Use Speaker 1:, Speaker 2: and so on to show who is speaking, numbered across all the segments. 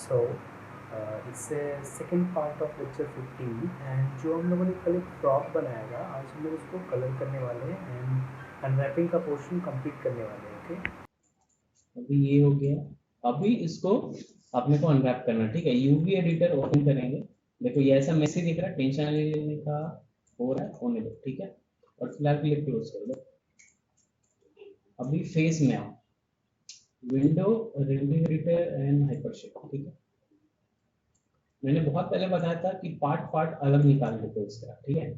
Speaker 1: सो इससे second part of lecture 15 and जो हम लोगों ने कल एक फ्रॉक बनाया था, आज हम लोग उसको कलर करने वाले हैं एंड अनरैपिंग का पोर्शन कंप्लीट करने वाले हैं। ओके,
Speaker 2: अभी ये हो गया। अभी इसको अपने को अनरैप करना, ठीक है। यूवी एडिटर ओपन करेंगे। देखो ये ऐसा मैसेज दिख रहा है, टेंशन लेने का हो रहा है, होने दो, ठीक है। और फिलहाल के लिए क्लोज कर दो। अभी फेस में आओ, विंडो, रेंडर एडिटर एंड हाइपरशेप, ठीक है। मैंने बहुत पहले बताया था कि पार्ट पार्ट अलग निकाल देते उसका, ठीक है।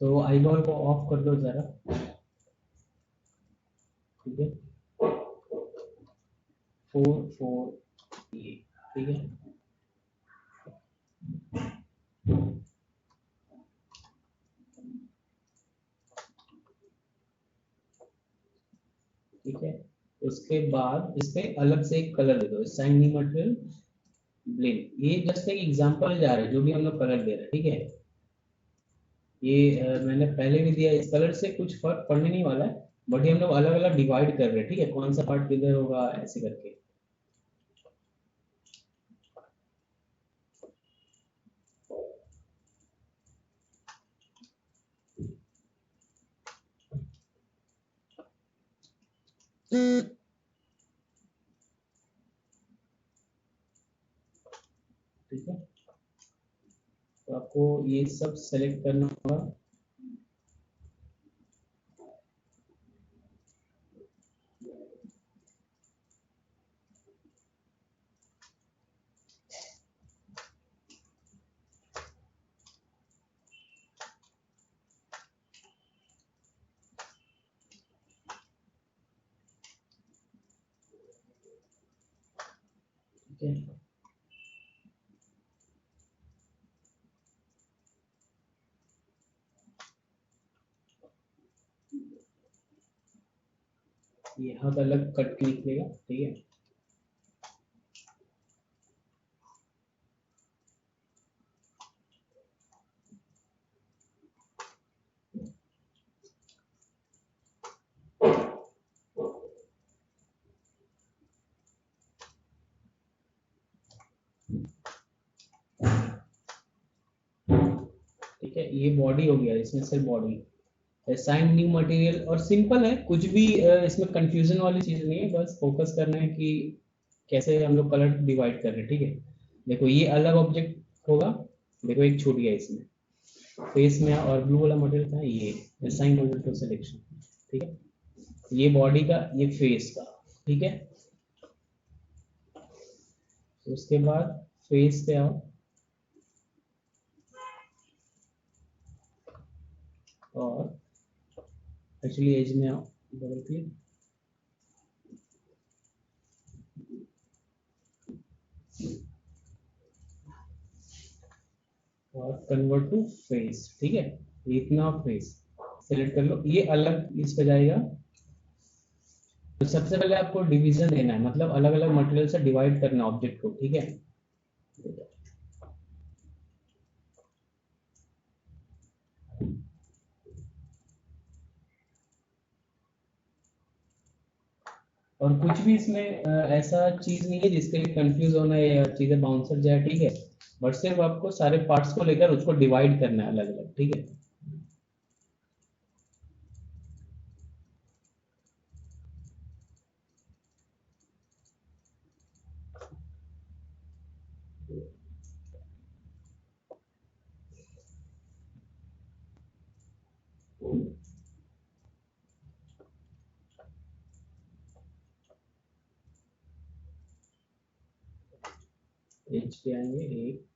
Speaker 2: तो आई बॉल को ऑफ कर दो जरा, ठीक है। 4 4 ये, ठीक है। ठीक है। उसके बाद इस पे अलग से एक कलर दे दो, साइन न्यू मटेरियल ब्लेंड। ये जस्ट एक एग्जांपल जा रहा है, जो भी हम लोग कलर दे रहे हैं, ठीक है। ये मैंने पहले भी दिया, इस कलर से कुछ फर्क पड़ने नहीं वाला है, बट ये हम लोग अलग अलग डिवाइड कर रहे हैं, ठीक है। कौन सा पार्ट किधर होगा ऐसे करके। ठीक है, तो आपको ये सब सेलेक्ट करना होगा। ठीक है, ये हाथ अलग कट के निकलेगा, ठीक है। ठीक है, ये बॉडी हो गया, इसमें सिर्फ बॉडी। असाइन न्यू मटेरियल और सिंपल है, कुछ भी इसमें कंफ्यूजन वाली चीज नहीं है, बस फोकस करना है कि कैसे हम लोग कलर डिवाइड कर रहे हैं, ठीक है। देखो ये अलग ऑब्जेक्ट होगा, देखो एक छूट गया इसमें, फेस में और ब्लू वाला मटेरियल था ये, असाइन मटेरियल टू सिलेक्शन, ठीक है। ये बॉडी का, ये फेस का, ठीक है। उसके बाद फेस पे आओ और एक्चुअली एज में आओ, डबल क्लिक और कन्वर्ट टू फेस, ठीक है। इतना फेस सेलेक्ट कर लो, ये अलग इस पे जाएगा। तो सबसे पहले आपको डिवीजन देना है, मतलब अलग अलग मटेरियल से डिवाइड करना ऑब्जेक्ट को, ठीक है। और कुछ भी इसमें ऐसा चीज नहीं है जिसके लिए कंफ्यूज होना है या चीजें बाउंसर जाए, ठीक है। बट सिर्फ आपको सारे पार्ट्स को लेकर उसको डिवाइड करना है अलग अलग, ठीक है। एज पे आएंगे एक,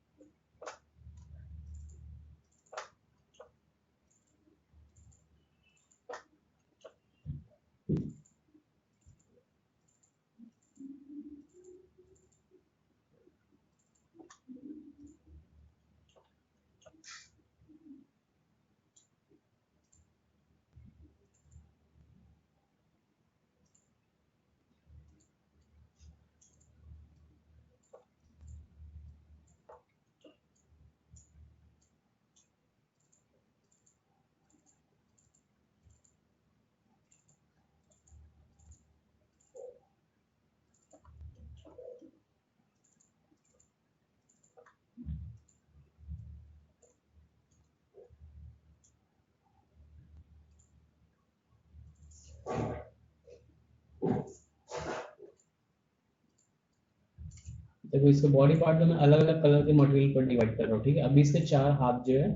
Speaker 2: देखो इसके बॉडी पार्ट में मैं अलग अलग कलर के मटेरियल पर डिवाइड कर रहा हूँ, ठीक है। अभी इसके 4 हाथ जो है,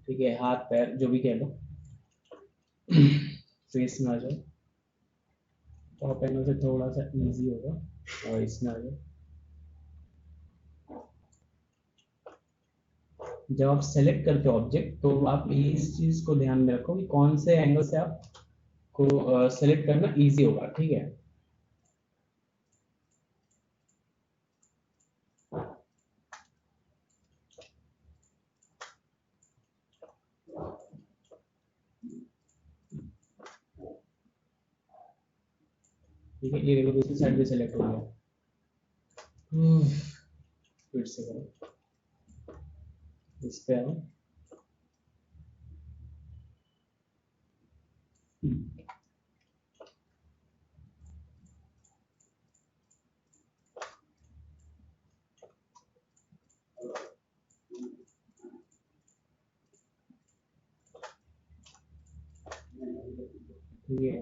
Speaker 2: ठीक है, हाथ पैर जो भी कह लो, फेस में आ जाओ, टॉप एंगल से थोड़ा सा इजी होगा, और इसमें आ जाओ। जब आप सेलेक्ट करते हो ऑब्जेक्ट, तो आप इस चीज को ध्यान में रखो कि कौन से एंगल से आपको सेलेक्ट करना इजी होगा, ठीक है। ठीक है, ये देखो दूसरी साइड भी सेलेक्ट हो गया। फिर से करो, इस पे आओ। ठीक है,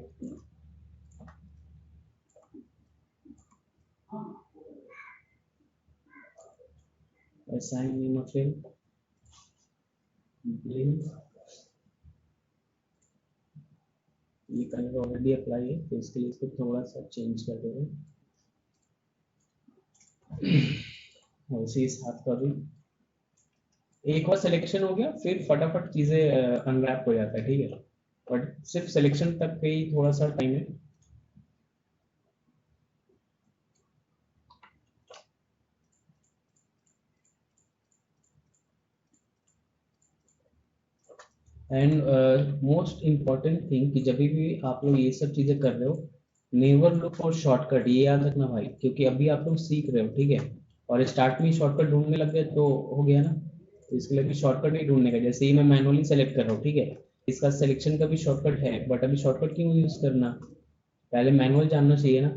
Speaker 2: assign name of field, blend, ये कलर ऑलरेडी अप्लाई है, तो इसके लिए इसको थोड़ा सा चेंज कर देंगे। वैसे इस हाथ का भी एक बार सिलेक्शन हो गया, फिर फटाफट चीजें अनरैप हो जाता है, ठीक है। बट सिर्फ सिलेक्शन तक पे ही थोड़ा सा टाइम है। एंड मोस्ट इम्पॉर्टेंट थिंग कि जब भी आप लोग ये सब चीजें कर रहे हो, नेवर लुक फॉर शॉर्टकट, ये याद रखना भाई, क्योंकि अभी आप लोग सीख रहे हो, ठीक है। और स्टार्ट में शॉर्टकट ढूंढने लग गए तो हो गया ना। तो इसके लिए भी शॉर्टकट नहीं ढूंढने का, जैसे ही मैं मैनुअली सेलेक्ट कर रहा हूँ, ठीक है। इसका सिलेक्शन का भी शॉर्टकट है, बट अभी शॉर्टकट क्यों यूज करना, पहले मैनुअल जानना चाहिए ना,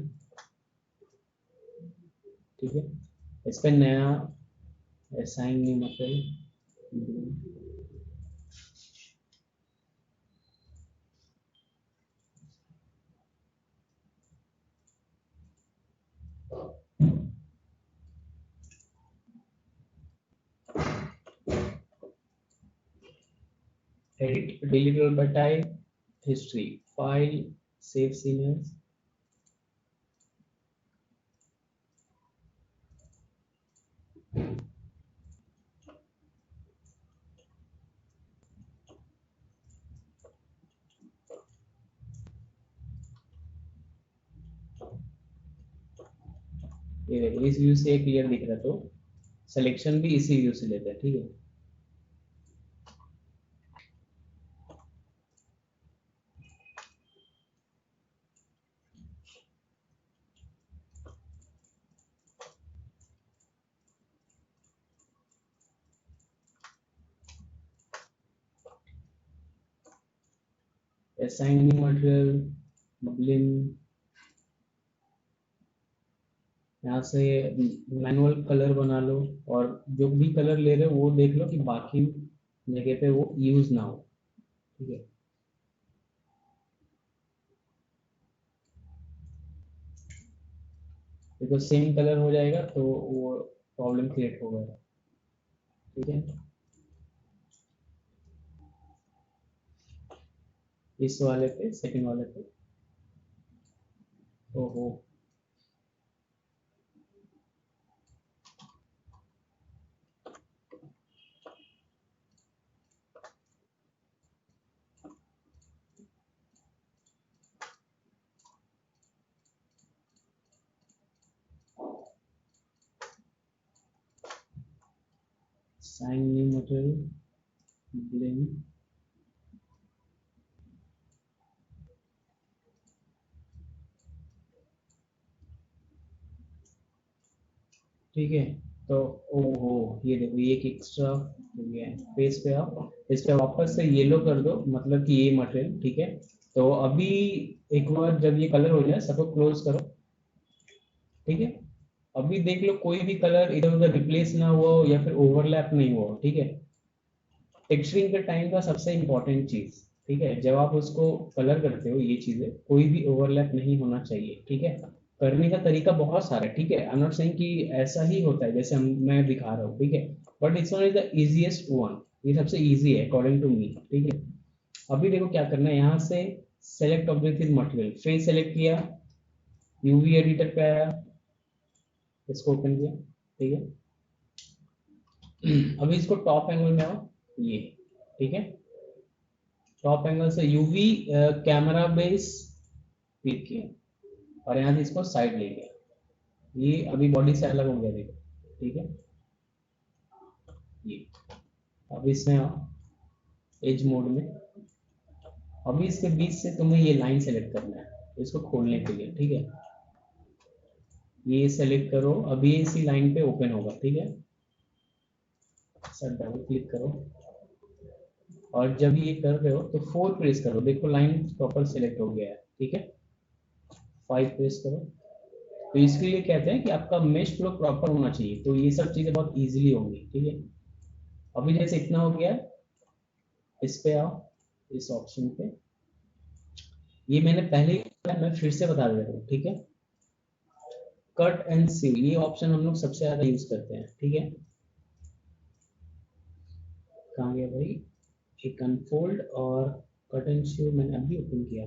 Speaker 2: ठीक है। इस पर नया assign new material, edit, delete by type, history, file, save images। ये देखो इस व्यू से क्लियर दिख रहा है, तो सिलेक्शन भी इसी व्यू से लेते हैं, ठीक है। assign new material, blend, यहाँ से मैनुअल कलर बना लो, और जो भी कलर ले रहे हो वो देख लो कि बाकी जगह पे वो यूज ना हो, ठीक है। बिकॉज सेम कलर हो जाएगा तो वो प्रॉब्लम क्रिएट होगा, ठीक है। इस वाले पे, सेकंड वाले पे, ओहो, assign new material, blend, ठीक है। तो ओहो, ये देखो ये एक एक्स्ट्रा हो गया है, पेज पे आप इस पे वापस से येलो कर दो, मतलब कि ये मटेरियल, ठीक है। तो अभी एक बार जब ये कलर हो जाए, सबको क्लोज करो, ठीक है। अभी देख लो कोई भी कलर इधर उधर रिप्लेस ना हुआ हो या फिर ओवरलैप नहीं हुआ हो, ठीक है। टेक्सचरिंग के टाइम का सबसे इंपॉर्टेंट चीज, ठीक है, जब आप उसको कलर करते हो, ये चीजें कोई भी ओवरलैप नहीं होना चाहिए, ठीक है। करने का तरीका बहुत सारा है, ठीक है। आई एम नॉट सेइंग कि ऐसा ही होता है जैसे मैं दिखा रहा हूँ, ठीक है, but it's one is the easiest one, ये सबसे इजी है अकॉर्डिंग टू मी, ठीक है। अभी देखो क्या करना है, यहाँ से select object with material, face select किया, यूवी एडिटर पे आया, इसको ओपन किया, ठीक है। अभी इसको टॉप एंगल में आओ, ये, ठीक है, टॉप एंगल से यूवी कैमरा बेस क्लिक किया और यहाँ से इसको साइड ले गया, ये अभी बॉडी से अलग हो गया, देखो, ठीक है। ये अब इसमें आओ एज मोड में, अभी इसके बीच से तुम्हें ये लाइन सेलेक्ट करना है इसको खोलने के लिए, ठीक है। ये सेलेक्ट करो, अभी इसी लाइन पे ओपन होगा, ठीक है। सर डबल क्लिक करो और जब ये कर रहे हो तो 4 प्रेस करो, देखो लाइन प्रॉपर सेलेक्ट हो गया है, ठीक है। 5 प्रेस करो, तो इसके लिए कहते हैं कि आपका मेश फ्लो प्रॉपर होना चाहिए, तो ये सब चीजें बहुत इजीली होंगी, ठीक है। अभी जैसे इतना हो गया, इस पे आओ, इस ऑप्शन पे, ये मैंने पहले ही बताया, मैं फिर से बता दे रहा हूँ, ठीक है। कट एंड सीव, ये ऑप्शन हम लोग सबसे ज्यादा यूज करते हैं, ठीक है। कहाँ गया भाई, एक अनफोल्ड और कट एंड सीव मैंने अभी ओपन किया,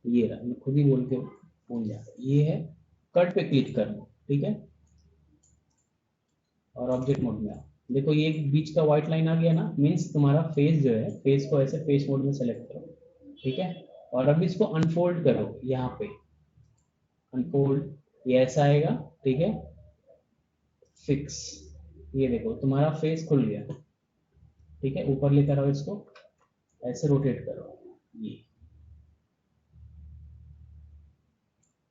Speaker 2: ये रहा, मैं खुद ही बोल के भूल जाता, ये है। कट पे क्लिक करना, ठीक है, और ऑब्जेक्ट मोड में आओ, देखो ये एक बीच का व्हाइट लाइन आ गया ना, मीन्स तुम्हारा फेस जो है, फेस को ऐसे फेस मोड में सेलेक्ट करो, ठीक है। और अब इसको अनफोल्ड करो, यहाँ पे अनफोल्ड, ये ऐसा आएगा, ठीक है। फिक्स, ये देखो तुम्हारा फेस खुल गया, ठीक है। ऊपर लेकर आओ इसको, ऐसे रोटेट करो, ये,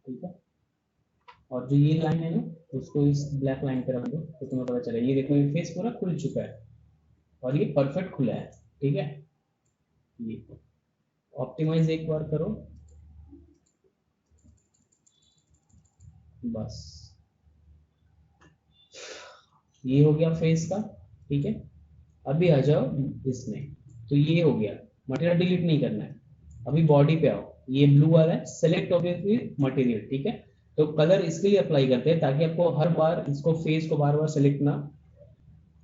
Speaker 2: ठीक है। और जो ये लाइन है ना, उसको इस ब्लैक लाइन पे रख दो तो तुम्हें पता चले, ये देखो ये फेस पूरा खुल चुका है और ये परफेक्ट खुला है, ठीक है। ये ऑप्टिमाइज एक बार करो, बस ये हो गया फेस का, ठीक है। अभी आ जाओ इसमें, तो ये हो गया, मटेरियल डिलीट नहीं करना है। अभी बॉडी पे आओ, ये ब्लू वाला है, सेलेक्ट ऑब्जेक्ट मटेरियल, ठीक है। तो कलर इसके लिए अप्लाई करते हैं ताकि आपको हर बार इसको फेस को बार बार सेलेक्ट ना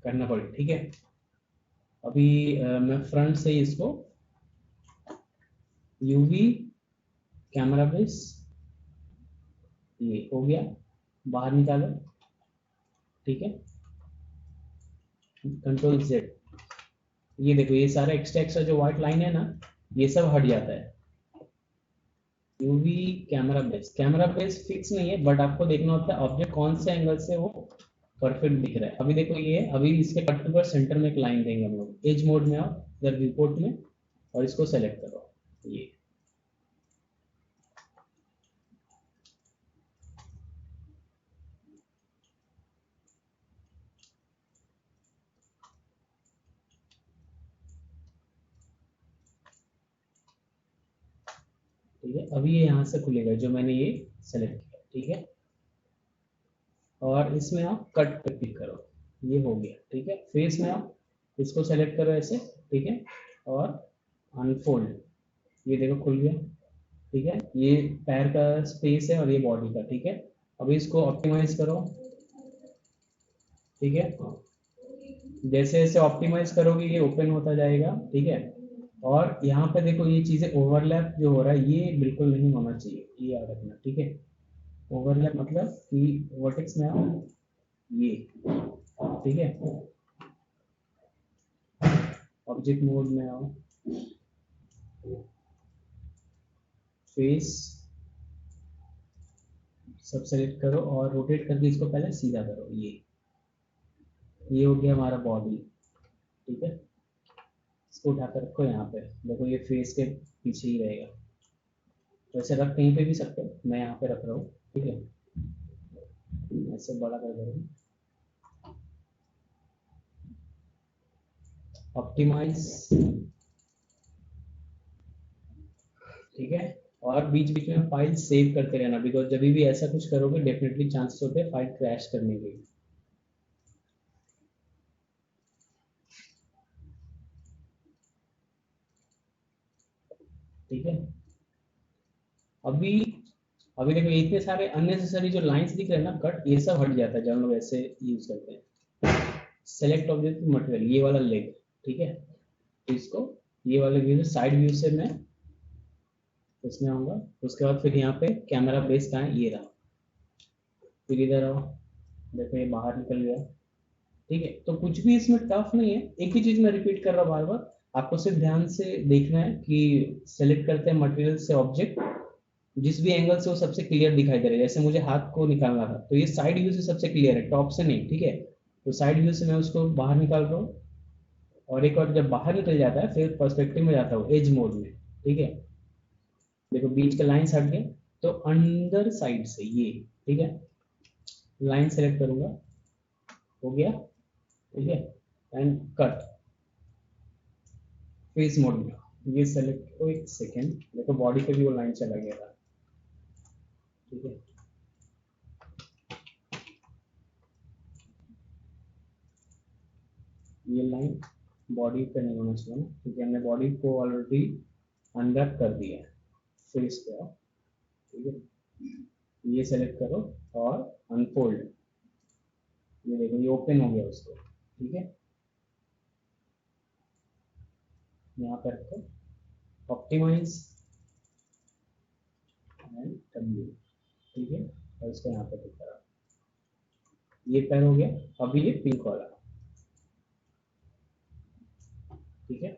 Speaker 2: करना पड़े, ठीक है। अभी मैं फ्रंट से इसको यूवी कैमरा बेस, ये हो गया, बाहर निकालो, ठीक है। कंट्रोल जेड, ये देखो ये सारा एक्स्ट्रा एक्स्ट्रा जो व्हाइट लाइन है ना, ये सब हट जाता है। यूवी कैमरा बेस फिक्स नहीं है, बट आपको देखना होता है ऑब्जेक्ट कौन से एंगल से वो परफेक्ट दिख रहा है। अभी देखो ये है, अभी इसके कट पर सेंटर में एक लाइन देंगे हम लोग, एज मोड में आओ इधर व्यू पोर्ट में और इसको सेलेक्ट करो, ये, ठीक है। अभी ये यहाँ से खुलेगा जो मैंने ये सेलेक्ट किया, ठीक है। और इसमें आप कट पे क्लिक करो, ये हो गया, ठीक है। फेस में आप इसको सेलेक्ट करो ऐसे, ठीक है, और अनफोल्ड, ये देखो खुल गया, ठीक है। ये पैर का स्पेस है और ये बॉडी का, ठीक है। अभी इसको ऑप्टिमाइज करो, ठीक है। जैसे जैसे ऑप्टिमाइज करोगे ये ओपन होता जाएगा, ठीक है। और यहाँ पे देखो ये चीजें ओवरलैप जो हो रहा है ये बिल्कुल नहीं होना चाहिए, ये याद रखना, ठीक है। ओवरलैप मतलब कि वर्टेक्स में आओ, ये, ठीक है। ऑब्जेक्ट मोड में आओ, फेस सब सेलेक्ट करो और रोटेट करके इसको पहले सीधा करो, ये हो गया हमारा बॉडी, ठीक है। इसको उठाकर रखो यहाँ पे, देखो ये फेस के पीछे ही रहेगा, वैसे रख कहीं पे भी सकते हो, मैं यहाँ पे रख रहा हूँ, ठीक है। ऐसे बड़ा कर दो, ऑप्टिमाइज, ठीक है। और बीच बीच में फाइल सेव करते रहना, बिकॉज जब भी ऐसा कुछ करोगे डेफिनेटली चांसेस होते हैं फाइल क्रैश करने के, ठीक है। अभी अभी देखो इतने सारे अननेसेसरी जो लाइंस दिख रहे हैं ना कट, ये सब हट जाता है जब हम लोग ऐसे यूज करते हैं। सेलेक्ट ऑब्जेक्ट मटेरियल, ये वाला लेग, ठीक है, तो इसको ये वाले व्यू से, साइड व्यू से मैं इसमें आऊंगा। उसके बाद फिर यहाँ पे कैमरा बेस कहाँ है, ये रहा। फिर इधर आओ, देखो ये बाहर निकल गया। ठीक है, तो कुछ भी इसमें टफ नहीं है, एक ही चीज मैं रिपीट कर रहा हूँ बार बार। आपको सिर्फ ध्यान से देखना है कि सेलेक्ट करते हैं मटेरियल से ऑब्जेक्ट, जिस भी एंगल से वो सबसे क्लियर दिखाई दे रहा है। जैसे मुझे हाथ को निकालना था तो ये साइड व्यू से सबसे क्लियर है, टॉप से नहीं, ठीक है। तो साइड व्यू से मैं उसको बाहर निकाल रहा हूँ, और एक बार जब बाहर निकल जाता है फिर पर्सपेक्टिव में जाता हूँ एज मोड में, ठीक है। देखो बीच का लाइन हट गया, तो अंदर साइड से ये, ठीक है, लाइन सेलेक्ट करूंगा, हो गया, ठीक है। एंड कट फेस मोड में ये सेलेक्ट, ओ एक सेकेंड, देखो बॉडी पे भी वो लाइन चला गया था, ठीक है। ये लाइन बॉडी पे नहीं होना चाहिए ना, क्योंकि हमने बॉडी को ऑलरेडी अनरैप कर दिया है। फेस पे आओ, ठीक है, ये सेलेक्ट करो और अनफोल्ड, ये देखो ये ओपन हो गया उसको, ठीक है। यहाँ पर रखो, ऑप्टिमाइज एंड डब्ल्यू, ठीक है, और इसको यहाँ पे टिक करा, ये पैर हो गया। अभी ये पिंक वाला, ठीक है,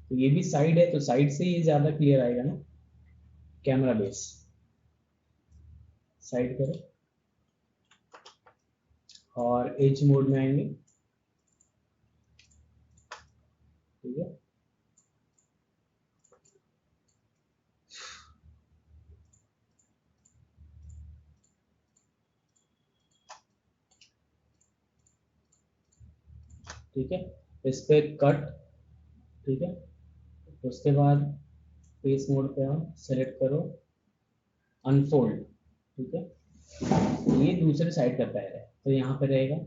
Speaker 2: तो ये भी साइड है तो साइड से ये ज्यादा क्लियर आएगा ना। कैमरा बेस साइड करो और एज मोड में आएंगे, ठीक है। ठीक है, इस पे कट, ठीक है। उसके बाद फेस मोड पे आओ, सेलेक्ट करो, अनफोल्ड, ठीक है। ये दूसरे साइड का पैर है तो यहाँ पे रहेगा,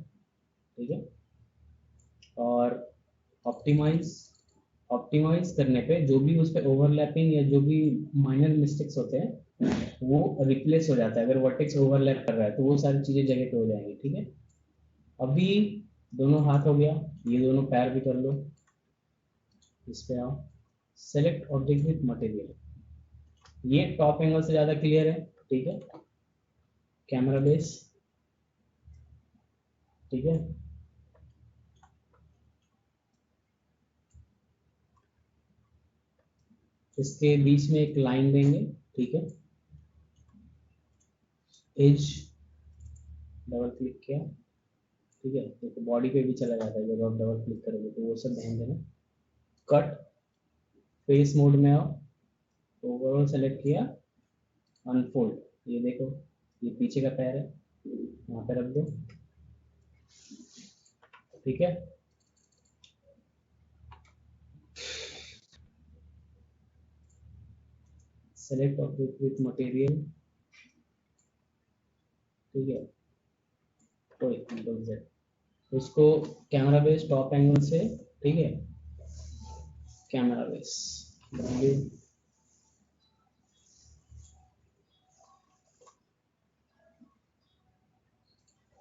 Speaker 2: ठीक है। और ऑप्टिमाइज, ऑप्टिमाइज करने पे जो भी उस पर ओवरलैपिंग या जो भी माइनर मिस्टेक्स होते हैं वो रिप्लेस हो जाता है। अगर वर्टेक्स ओवरलैप कर रहा है तो वो सारी चीजें जगह पे हो जाएंगी, ठीक है। अभी दोनों हाथ हो गया, ये दोनों पैर भी कर लो। इस पे आओ, सेलेक्ट ऑब्जेक्ट विथ मटेरियल, ये टॉप एंगल से ज्यादा क्लियर है, ठीक है। कैमरा बेस, ठीक है। इसके बीच में एक लाइन देंगे, ठीक है। एज डबल क्लिक किया, ठीक है, तो बॉडी पे भी चला जाता है जब आप डबल क्लिक करोगे, तो वो सब ध्यान देना। कट फेस मोड में आओ, ओवरऑल सेलेक्ट किया, अनफोल्ड, ये देखो ये पीछे का पैर है, यहाँ पे रख दो, ठीक है। सेलेक्ट ऑब्जेक्ट विथ मटेरियल, ठीक है, कोई कंट्रोल Z, उसको कैमरा बेस टॉप एंगल से, ठीक है, कैमरा बेस W,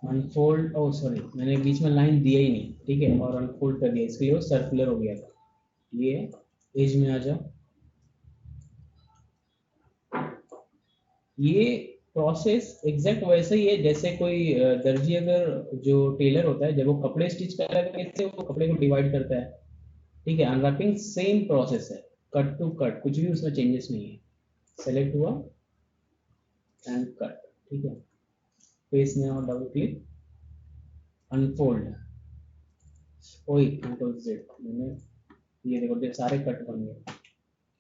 Speaker 2: अनफोल्ड, ओ सॉरी मैंने बीच में लाइन दिया ही नहीं, ठीक है, और अनफोल्ड कर दिया, इसके लिए वो सर्कुलर हो गया था। ये एज में आ जाओ, ये प्रोसेस एग्जैक्ट वैसा ही है जैसे कोई दर्जी, अगर जो टेलर होता है जब वो कपड़े स्टिच कर रहा है कैसे वो कपड़े को डिवाइड करता है, ठीक है। अनरैपिंग सेम प्रोसेस है, कट टू कट, कुछ भी उसमें चेंजेस नहीं है। सेलेक्ट हुआ एंड कट, ठीक है। फेस में और डबल क्लिक, अनफोल्ड, वही कंट्रोल जेड, मैंने ये देखो सारे कट बन गए,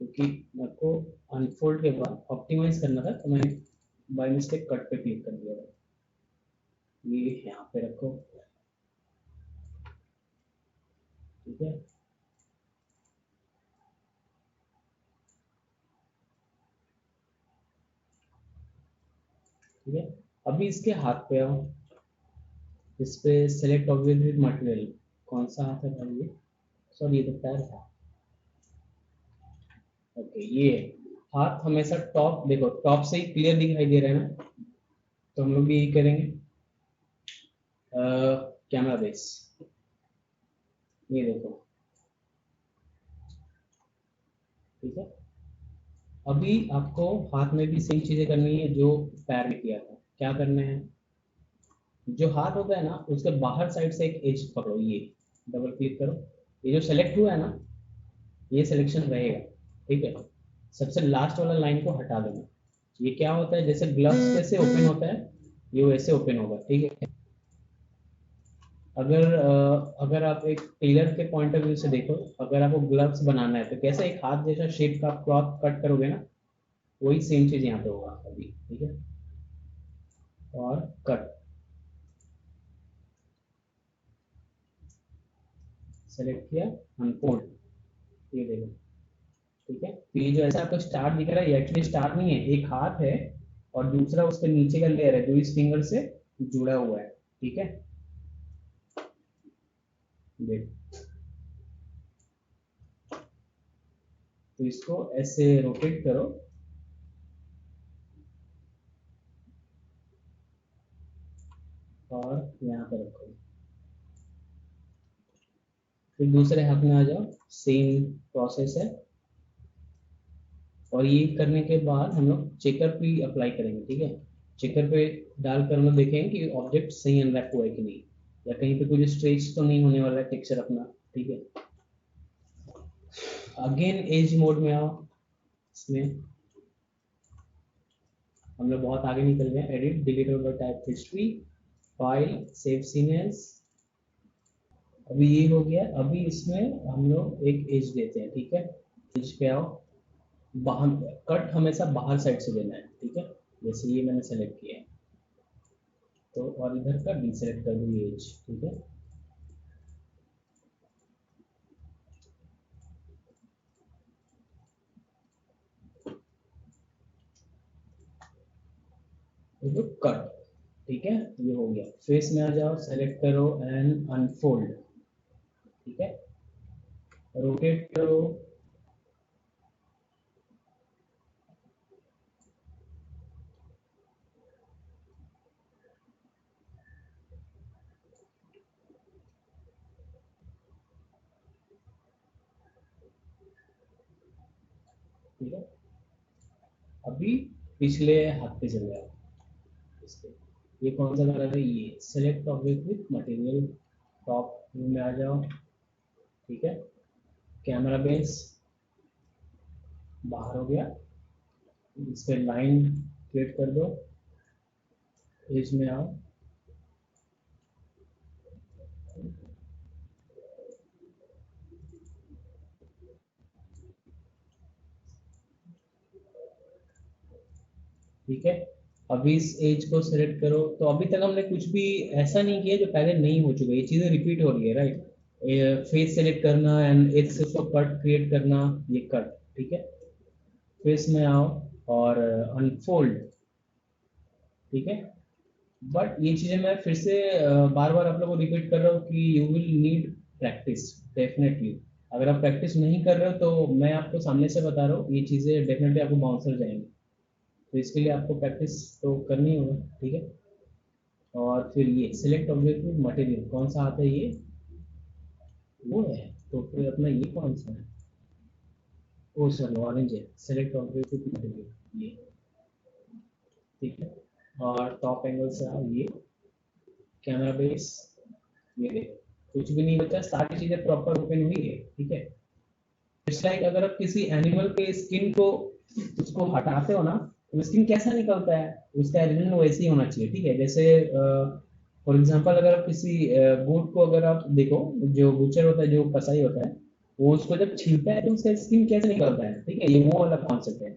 Speaker 2: क्योंकि मेरे को अनफोल्ड के बाद ऑप्टिमाइज करना था तो मैंने बाय मिस्टेक कट पे क्लिक कर दिया था। ये यहाँ पे रखो, ठीक है। ठीक है, अभी इसके हाथ पे आओ, इस पे सेलेक्ट ऑब्जेक्ट विद मटेरियल, कौन सा हाथ है भाई ये, सॉरी ये तो पैर था, ओके ये हाथ हमेशा टॉप, देखो टॉप से ही क्लियर दिखाई दे रहा है ना, तो हम लोग भी यही करेंगे। कैमरा बेस, ये देखो, ठीक है। अभी आपको हाथ में भी सेम चीजें करनी है जो पैर में किया था। क्या करना है, जो हाथ होता है ना उसके बाहर साइड से एक एज पकड़ो, ये डबल क्लिक करो, ये जो सेलेक्ट हुआ है ना ये सिलेक्शन रहेगा, ठीक है। सबसे लास्ट वाला लाइन को हटा देना। ये क्या होता है, जैसे ग्लव्स कैसे ओपन होता है ये वैसे ओपन होगा, ठीक है। अगर आप एक टेलर के पॉइंट ऑफ व्यू से देखो, अगर आपको ग्लव्स बनाना है तो कैसे एक हाथ जैसा शेप का आप क्लॉथ कट करोगे ना, वही सेम चीज यहाँ पे होगा अभी, ठीक है। और कट सेलेक्ट किया, अनफोल्ड, ये देखो, ठीक है। तो ये जो ऐसा आपको स्टार दिख रहा है ये एक्चुअली स्टार नहीं है, एक हाथ है और दूसरा उसके नीचे का लेयर है जो इस फिंगर से जुड़ा हुआ है, ठीक है। देखो, तो इसको ऐसे रोटेट करो और यहाँ पर रखो, फिर दूसरे हाथ में आ जाओ, सेम प्रोसेस है। और ये करने के बाद हम लोग चेकर पे अप्लाई करेंगे, ठीक है। चेकर पे डालकर हम लोग देखेंगे कि ऑब्जेक्ट सही अनरैप हुआ है कि नहीं, या कहीं पे कुछ स्ट्रेच तो नहीं होने वाला है टेक्सचर अपना, ठीक है। अगेन एज मोड में आओ, इसमें हम लोग बहुत आगे निकल गए, edit deletable type history, file save scenes, अभी ये हो गया। अभी इसमें हम लोग एक एज देते हैं, ठीक है। एज पे आओ, बाहर कट हमेशा बाहर साइड से देना है, ठीक है। जैसे ये मैंने सेलेक्ट किया है तो, और इधर का डीसेलेक्ट कर दूंगी एज, ठीक है। तो कट, ठीक है, ये हो गया। फेस में आ जाओ, सेलेक्ट करो एंड अनफोल्ड, ठीक है। रोटेट करो, ठीक है। अभी पिछले हाथ पे चल जाओ, इसके ये कौन सा कलर है, ये select object with material, top view में आ जाओ, ठीक है। कैमरा बेस बाहर हो गया, इस पे लाइन क्रिएट कर दो, एज में आओ, ठीक है। अभी इस एज को सिलेक्ट करो, तो अभी तक हमने कुछ भी ऐसा नहीं किया जो पहले नहीं हो चुका, ये चीजें रिपीट हो रही है, राइट। फेस सेलेक्ट करना एंड एज से उसको कट क्रिएट करना, ये कट, ठीक है। फेस में आओ और अनफोल्ड, ठीक है। बट ये चीजें मैं फिर से बार बार आप लोगों को रिपीट कर रहा हूँ कि you will need practice, definitely. अगर आप प्रैक्टिस नहीं कर रहे हो तो मैं आपको सामने से बता रहा हूँ ये चीजें डेफिनेटली आपको बाउंसर जाएंगी, तो इसके लिए आपको प्रैक्टिस तो करनी होगा, ठीक है। और फिर ये सिलेक्ट ऑब्जेक्ट विद मटेरियल कौन सा आता है, ये वो है, तो फिर अपना ये कौन सा है, ओ सॉरी ऑरेंज है, सिलेक्ट ऑब्जेक्ट विद मटेरियल, ये, ठीक है। और टॉप एंगल से आओ, ये कैमरा बेस, ये देखो कुछ भी नहीं बचा, सारी चीजें प्रॉपर ओपन हुई है, ठीक है। इट्स लाइक अगर आप किसी एनिमल के स्किन को उसको हटाते हो ना, तो स्किन कैसा निकलता है, उसका एलिमेंट वैसे ही होना चाहिए, ठीक है। जैसे फॉर एग्जांपल अगर आप किसी गोट को अगर आप देखो, जो बुचर होता है, जो कसाई होता है, वो उसको जब छीलता है तो उसका स्किन कैसे निकलता है, ठीक है, ये वो वाला कॉन्सेप्ट है,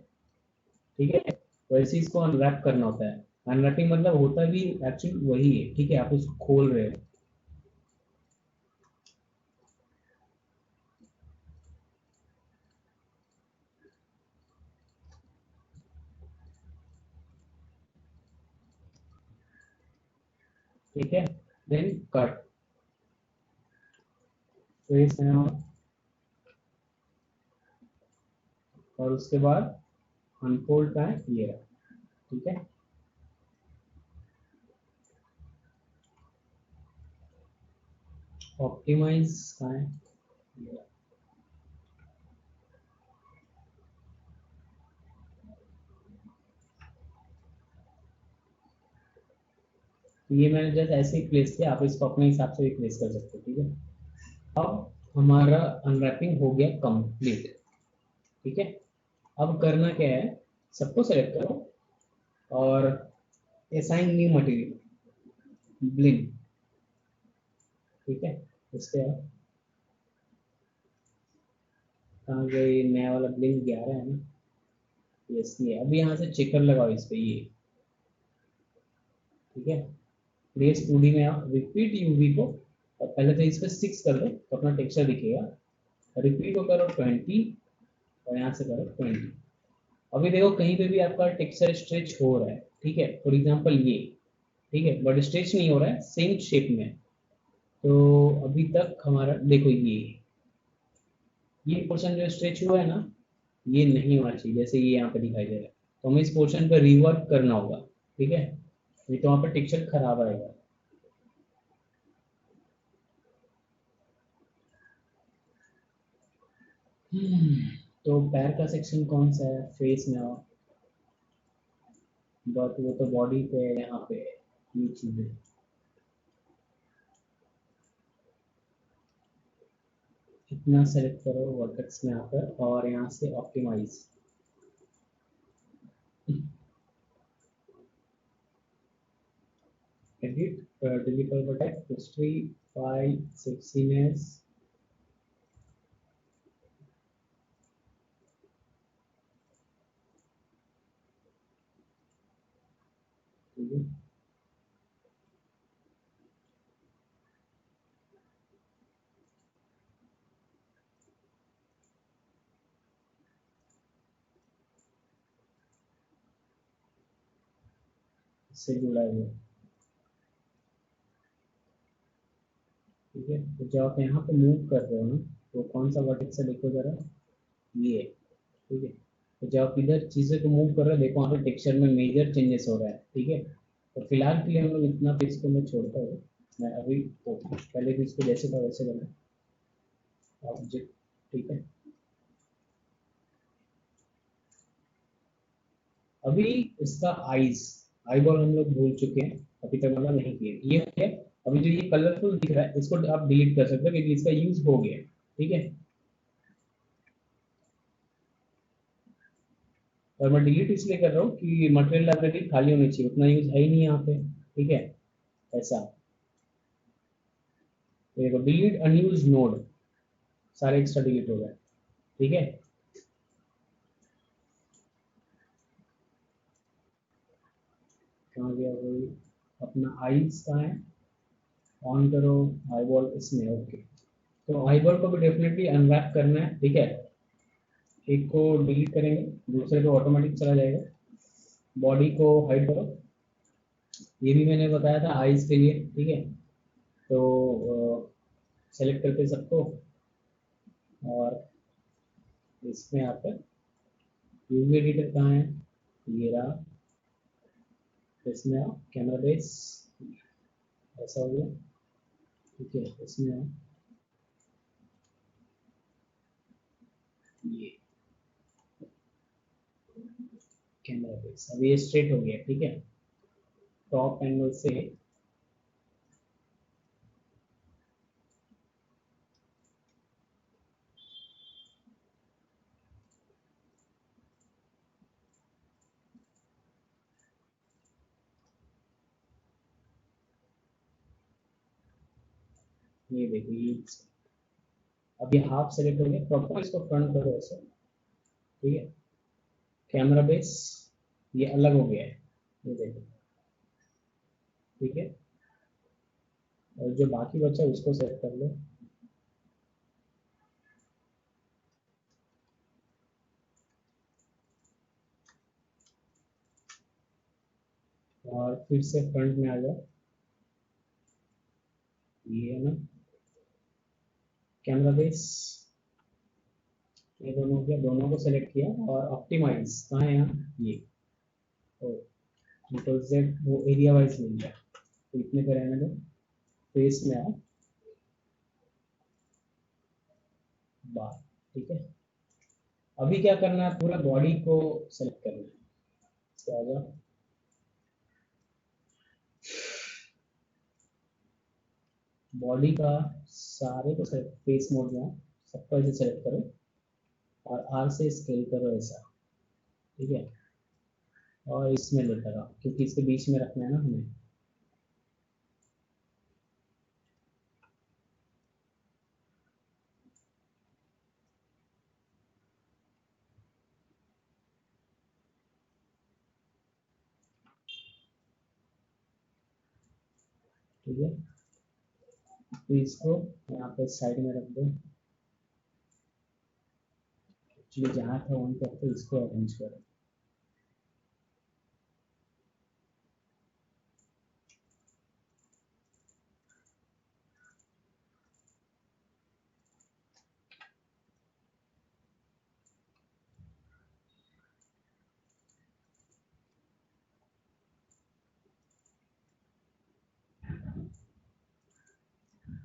Speaker 2: ठीक है। वैसे इसको अनरैप करना होता है, अनरैपिंग मतलब होता भी एक्चुअली वही है, ठीक है। आप उसको खोल रहे हो, ठीक है। देन कट, फेस और उसके बाद अनफोल्ड का है ये रहा, ठीक है। ऑप्टिमाइज का है ये रहा। ये मैंने जस्ट ऐसे ही प्लेस किया, आप इसको अपने हिसाब से भी प्लेस कर सकते हो, ठीक है। अब हमारा अनरैपिंग हो गया कंप्लीट, ठीक है। अब करना क्या है, सबको सेलेक्ट करो और असाइन न्यू मटेरियल ब्लिंक, ठीक है। इसके बाद कहाँ गया ये नया वाला ब्लिंक 11 है ना, यस ये। अब यहाँ से चेकर लगाओ इस पे ये, ठीक है। प्लेस 2D में आप रिपीट यूवी को, और पहले तो इस पे 6 कर दो तो अपना टेक्सचर दिखेगा। रिपीट को करो 20 और यहाँ से करो 20। अभी देखो कहीं पे भी आपका टेक्सचर स्ट्रेच हो रहा है, ठीक है। फॉर एग्जांपल ये, ठीक है, बट स्ट्रेच नहीं हो रहा है सेम शेप में। तो अभी तक हमारा देखो ये पोर्शन जो स्ट्रेच हुआ है ना, ये नहीं होना चाहिए, जैसे ये यहाँ पे दिखाई दे रहा है। तो हमें इस पोर्शन पर रिवर्क करना होगा, ठीक है, नहीं तो वहाँ पर टेक्सचर खराब आएगा। तो पैर का सेक्शन कौन सा है, फेस में आओ, बट वो तो बॉडी पे है, यहाँ पे है, ये चीजें। इतना सेलेक्ट करो वर्टेक्स में आकर और यहाँ से optimize. Edit, delete all vertex, history, file, sexiness, ठीक है। इससे जुड़ा है, ठीक है। तो जब आप यहाँ पे मूव कर रहे हो ना, तो कौन सा वर्टेक्स है देखो जरा, ये, ठीक है। तो जब आप इधर चीज़ें को मूव कर रहे हो, देखो वहाँ पे टेक्सचर में मेजर चेंजेस हो रहा है, ठीक है। तो फिलहाल के लिए हम लोग इतना पे इसको मैं छोड़ता हूँ। मैं अभी तो पहले भी इसको जैसे था वैसे बना ऑब्जेक्ट, ठीक है। अभी इसका आईज, आई बॉल हम लोग भूल चुके हैं, अभी तक मतलब नहीं किए, ये है। अभी जो ये कलरफुल दिख रहा है इसको आप डिलीट कर सकते हो क्योंकि इसका यूज हो गया, ठीक है। और मैं डिलीट इसलिए कर रहा हूँ कि मटेरियल लाइब्रेरी खाली होनी चाहिए, उतना यूज है ही नहीं यहाँ पे, ठीक है। ऐसा देखो, डिलीट अनयूज नोड, सारे एक्स्ट्रा डिलीट हो गए, ठीक है। कहाँ गया वही, अपना आईज कहाँ है, ऑन करो आई बॉल इसमें, ओके। तो आई बॉल को भी डेफिनेटली अनरैप करना है, ठीक है। एक को डिलीट करेंगे, दूसरे को ऑटोमेटिक चला जाएगा। बॉडी को हाइड करो, ये भी मैंने बताया था आईज के लिए, ठीक है। तो सेलेक्ट करके सबको, और इसमें आकर यूवी एडिटर कहाँ है, ये रहा, इसमें आओ कैमरा बेस, ऐसा हो गया, ठीक है। इसमें आओ ये कैमरा बेस, अब ये स्ट्रेट हो गया, ठीक है। टॉप एंगल से ये देखिए ये, अब ये हाफ सेलेक्ट हो गया, प्रॉपर इसको फ्रंट करो ऐसे, ठीक है। कैमरा बेस ये अलग हो गया है, ये देखो, ठीक है। और जो बाकी बचा उसको सेट कर लो, और फिर से फ्रंट में आ जाओ, ये है ना कैमरा बेस, ये दोनों हो गया, दोनों को सेलेक्ट किया और ऑप्टिमाइज कहाँ है यहाँ, ये कंट्रोल जेड, वो एरिया वाइज मिल गया। तो इतने पे रहने दो, फेस में आओ, बार, ठीक है। अभी क्या करना है, पूरा बॉडी को सेलेक्ट करना है, इससे आ जाओ, बॉडी का सारे को सेलेक्ट, फेस मोड में आओ, सबको ऐसे सेलेक्ट करो और आर से स्केल करो ऐसा, ठीक है। और इसमें लेकर आओ क्योंकि इसके बीच में रखना है ना हमें। ठीक है, तो इसको यहाँ पे साइड में रख दो, एक्चुअली जहाँ था वहीं पर, तो इसको अरेंज करो।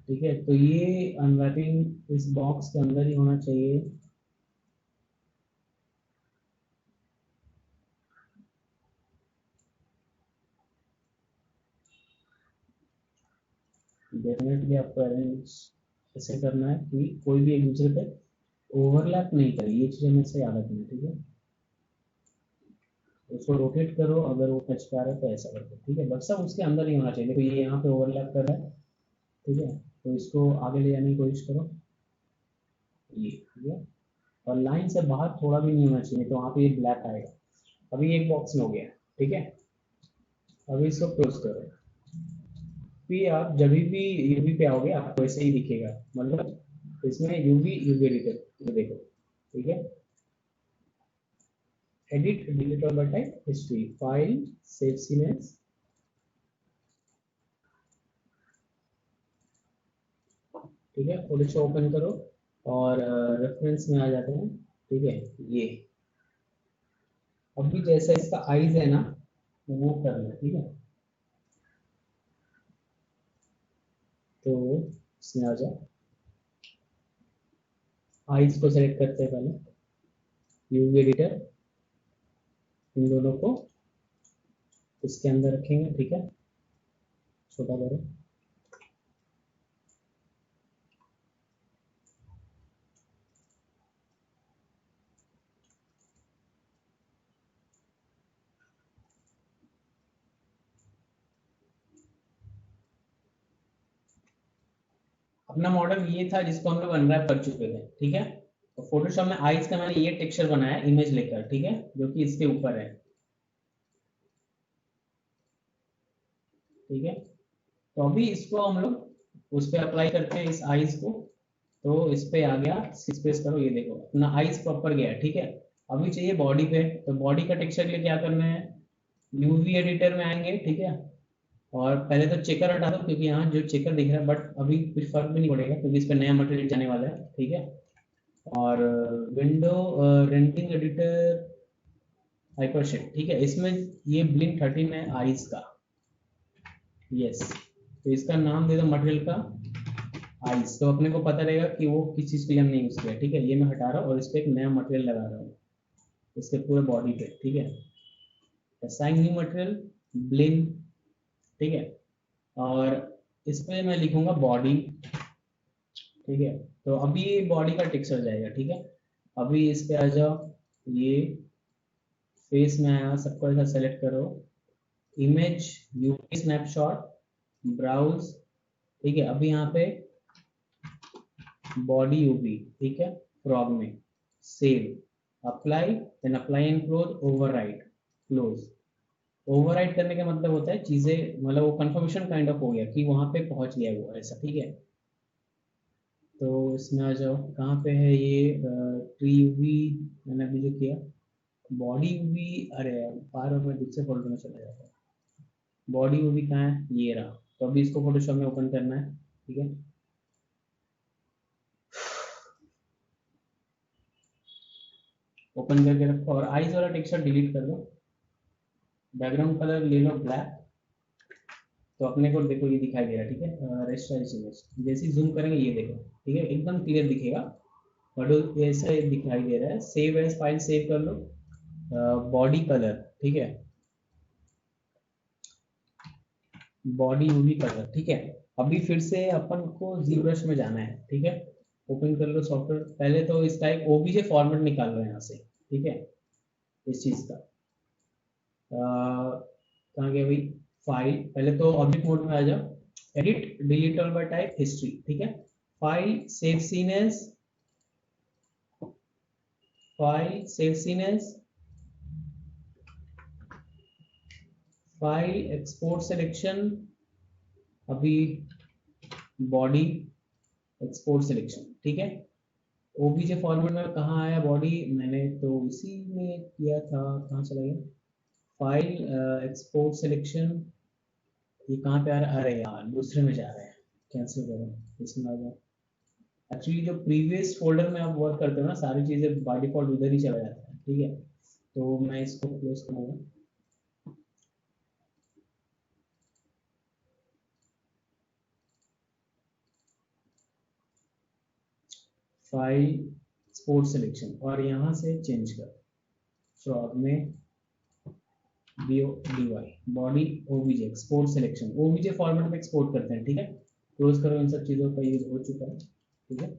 Speaker 2: ठीक है, तो ये अनरैपिंग इस बॉक्स के अंदर ही होना चाहिए। डेफिनेटली आपको अरेंज ऐसे करना है कि कोई भी एक दूसरे पे ओवरलैप नहीं करे, ये चीज़ हमें से याद रखनी है, ठीक है। उसको रोटेट करो, अगर वो टच कर रहा है तो ऐसा करो, ठीक है, बट सब उसके अंदर ही होना चाहिए। देखो ये यहाँ पे ओवरलैप कर रहा है, ठीक है, तो इसको आगे ले जाने की कोशिश करो, ये ठीक है। और लाइन से बाहर थोड़ा भी नहीं होना चाहिए, तो वहाँ पे ये ब्लैक आएगा। अभी एक बॉक्स में हो गया, ठीक है। अभी इसको क्लोज करो, फिर आप जब भी यूवी पे आओगे आपको ऐसे ही दिखेगा, मतलब इसमें यूवी यूवी एडिटर, ये देखो, ठीक है। एडिट डिलीट और टाइप हिस्ट्री, फाइल, सेव सीनेस, ठीक है, फोटोशॉप ओपन करो और रेफरेंस में आ जाते हैं, ठीक है। ये अभी जैसा इसका आईज है ना, वो करना, ठीक है। तो इसमें आ जाओ, आईज को सेलेक्ट करते हैं पहले, यूवी एडिटर, इन दोनों को इसके अंदर रखेंगे, ठीक है, छोटा करो। अपना मॉडल ये था जिसको हम लोग अनरैप कर चुके थे, ठीक है। तो फोटोशॉप में आईज का मैंने ये टेक्सचर बनाया इमेज लेकर, ठीक है, जो कि इसके ऊपर है, ठीक है। तो अभी इसको हम लोग उस पर अप्लाई करते हैं, इस आईज को। तो इस पे आ गया, स्पेस करो, ये देखो अपना आईज प्रॉपर गया, ठीक है। अभी चाहिए बॉडी पे, तो बॉडी का टेक्सचर के लिए क्या करना है, यूवी एडिटर में आएंगे, ठीक है। और पहले तो चेकर हटा दो क्योंकि यहाँ जो चेकर दिख रहा है, बट अभी कुछ फर्क भी नहीं पड़ेगा क्योंकि इस पर नया मटेरियल जाने वाला है, ठीक है। और विंडो रेंडरिंग एडिटर हाइपरशेड, ठीक है, इसमें ये ब्लिंक 13 है आईज का, यस। तो इसका नाम दे दो मटेरियल का आईज, तो अपने को पता रहेगा कि वो किस चीज के लिए हमने यूज किया, ठीक है। ये मैं हटा रहा हूँ और इस पर एक नया मटेरियल लगा रहा हूँ इसके पूरे बॉडी पे, ठीक है। असाइन न्यू मटेरियल, ब्लिंक, ठीक है। और इस पे मैं लिखूंगा बॉडी, ठीक है। तो अभी ये बॉडी का टेक्सचर जाएगा, ठीक है। अभी इस पे आ जाओ, ये फेस में आया, सबको ऐसा सेलेक्ट करो, इमेज, यूवी स्नैपशॉट, ब्राउज, ठीक है। अभी यहाँ पे बॉडी यूवी, ठीक है, फ्रॉग में save, apply, then apply and close, overwrite, close. Overwrite करने का मतलब होता है चीजें, मतलब वो कंफर्मेशन काइंड ऑफ हो गया कि वहां पे पहुंच गया वो, ऐसा, ठीक है। तो इसमें आ जाओ, कहाँ पे है ये ट्री यूवी, मैंने अभी जो किया, बॉडी यूवी, अरे यार बार बार मैं दूसरे फोल्डर में चला जाता है। बॉडी यूवी कहाँ है, ये रहा। तो अभी इसको फोटोशॉप में ओपन करना है, ठीक है। ओपन करके रखो और आईज वाला टेक्सचर डिलीट कर दो। बैकग्राउंड कलर ले लो ब्लैक। तो अपने को देखो ये दिखाई दे रहा है, ठीक है। रेस्टराइज इमेज जैसे ही जूम करेंगे ये देखो, ठीक है, एकदम क्लियर दिखेगा। बट ऐसा दिखाई दे रहा है। सेव एज फाइल सेव कर लो। बॉडी कलर, ठीक है, बॉडी यूवी कलर, ठीक है। अभी फिर से अपन को ZBrush में जाना है, ठीक है। ओपन कर लो सॉफ्टवेयर। पहले तो इसका एक ओबीजे फॉर्मेट निकाल लो यहाँ से, ठीक है, इस चीज का। कहाँ गया भाई फाइल, पहले तो ऑब्जेक्ट मोड में आ जाओ। Edit delete all by type history, ठीक है। File save scene as, file save scene as, file export selection, अभी बॉडी एक्सपोर्ट सिलेक्शन, ठीक है। ओबीजे फॉर्मेट में कहाँ आया बॉडी, मैंने तो इसी में किया था, कहाँ चला गया फाइल एक्सपोर्ट सिलेक्शन, ये कहाँ पे आ रहा है, अरे यार दूसरे में जा रहा है, कैंसिल करो, इसमें आ जाओ। एक्चुअली जो प्रीवियस फोल्डर में आप वर्क करते हो ना, सारी चीजें बाय डिफॉल्ट उधर ही चला जाता है, ठीक है। तो मैं इसको क्लोज करूंगा। फाइल एक्सपोर्ट सिलेक्शन और यहाँ से चेंज कर फ्रॉग में DY body OBJ export selection, OBJ format में एक्सपोर्ट करते हैं, ठीक है। क्लोज करो, इन सब चीजों का यूज हो चुका है, ठीक है।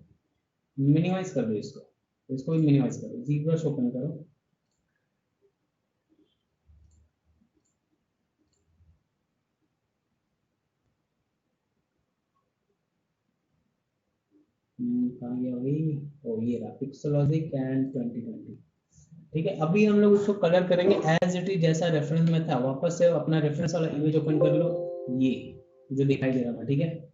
Speaker 2: मिनिमाइज कर दो इसको, इसको भी मिनिमाइज करो। ZBrush ओपन करो। कहाँ गया भाई, ओ ये रहा पिक्सोलॉजिक एंड 2020, ठीक है। अभी हम लोग उसको कलर करेंगे एज इट इज, जैसा रेफरेंस में था। वापस से अपना रेफरेंस वाला इमेज ओपन कर लो, ये जो दिखाई दे रहा था, ठीक है।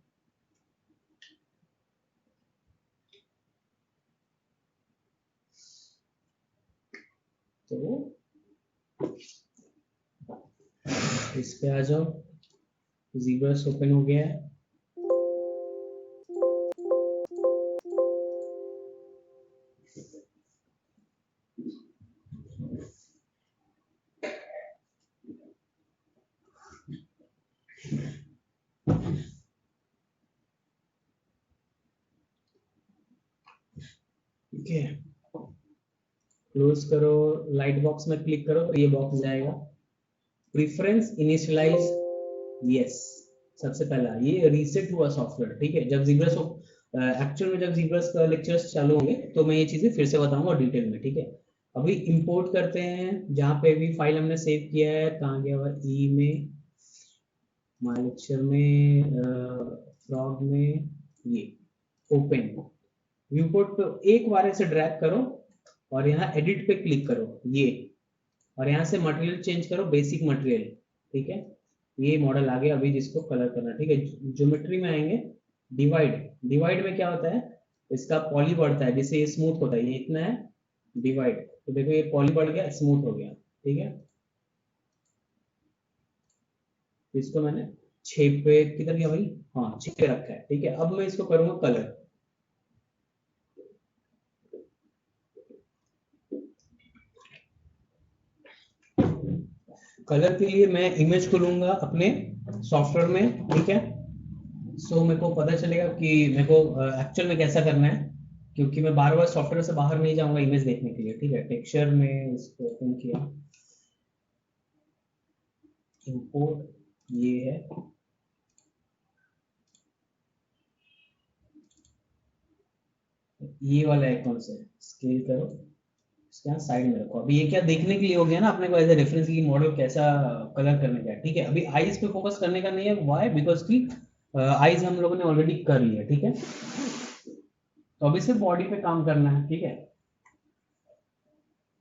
Speaker 2: तो इस पे आ जाओ। ZBrush ओपन हो गया है। ठीक है, क्लोज करो, लाइट बॉक्स में क्लिक करो तो ये बॉक्स जाएगा। प्रेफरेंस इनिशियलाइज, यस, सबसे पहला ये रीसेट हुआ सॉफ्टवेयर, ठीक है। जब ZBrush एक्चुअल में जब ZBrush का लेक्चर्स चालू होंगे तो मैं ये चीजें फिर से बताऊंगा डिटेल में, ठीक है। अभी इंपोर्ट करते हैं, जहाँ पे भी फाइल हमने सेव किया है, कहाँ गया हुआ, ई में, माय लेक्चर में, फ्रॉग में, ये ओपन व्यूपोर्ट पे एक बार ऐसे ड्रैग करो और यहाँ एडिट पे क्लिक करो, ये, और यहाँ से मटेरियल चेंज करो, बेसिक मटेरियल, ठीक है। ये मॉडल आ गया अभी जिसको कलर करना, ठीक है। ज्योमेट्री में आएंगे, डिवाइड, डिवाइड में क्या होता है, इसका पॉली बढ़ता है, जैसे ये स्मूथ होता है, ये इतना है डिवाइड, तो देखो ये पॉली बढ़ गया, स्मूथ हो गया, ठीक है। इसको मैंने 6 पे किधर गया भाई, हाँ 6 पे रखा है, ठीक है। अब मैं इसको करूंगा कलर। कलर के लिए मैं इमेज को लूंगा अपने सॉफ्टवेयर में, ठीक है। सो मेरे को पता चलेगा कि मेरे को एक्चुअल में कैसा करना है, क्योंकि मैं बार बार सॉफ्टवेयर से बाहर नहीं जाऊंगा इमेज देखने के लिए, ठीक है। टेक्सचर में इसको ओपन किया, इंपोर्ट, ये है, ये वाला आइकॉन से स्केल करो, इसके यहाँ साइड में रखो। अभी ये क्या देखने के लिए हो गया ना अपने को एज ए रेफरेंस की मॉडल कैसा कलर करने का है, ठीक है। अभी आईज पे फोकस करने का नहीं है, व्हाई, बिकॉज की आईज हम लोगों ने ऑलरेडी कर लिया, ठीक है। तो अभी सिर्फ बॉडी पे काम करना है, ठीक है।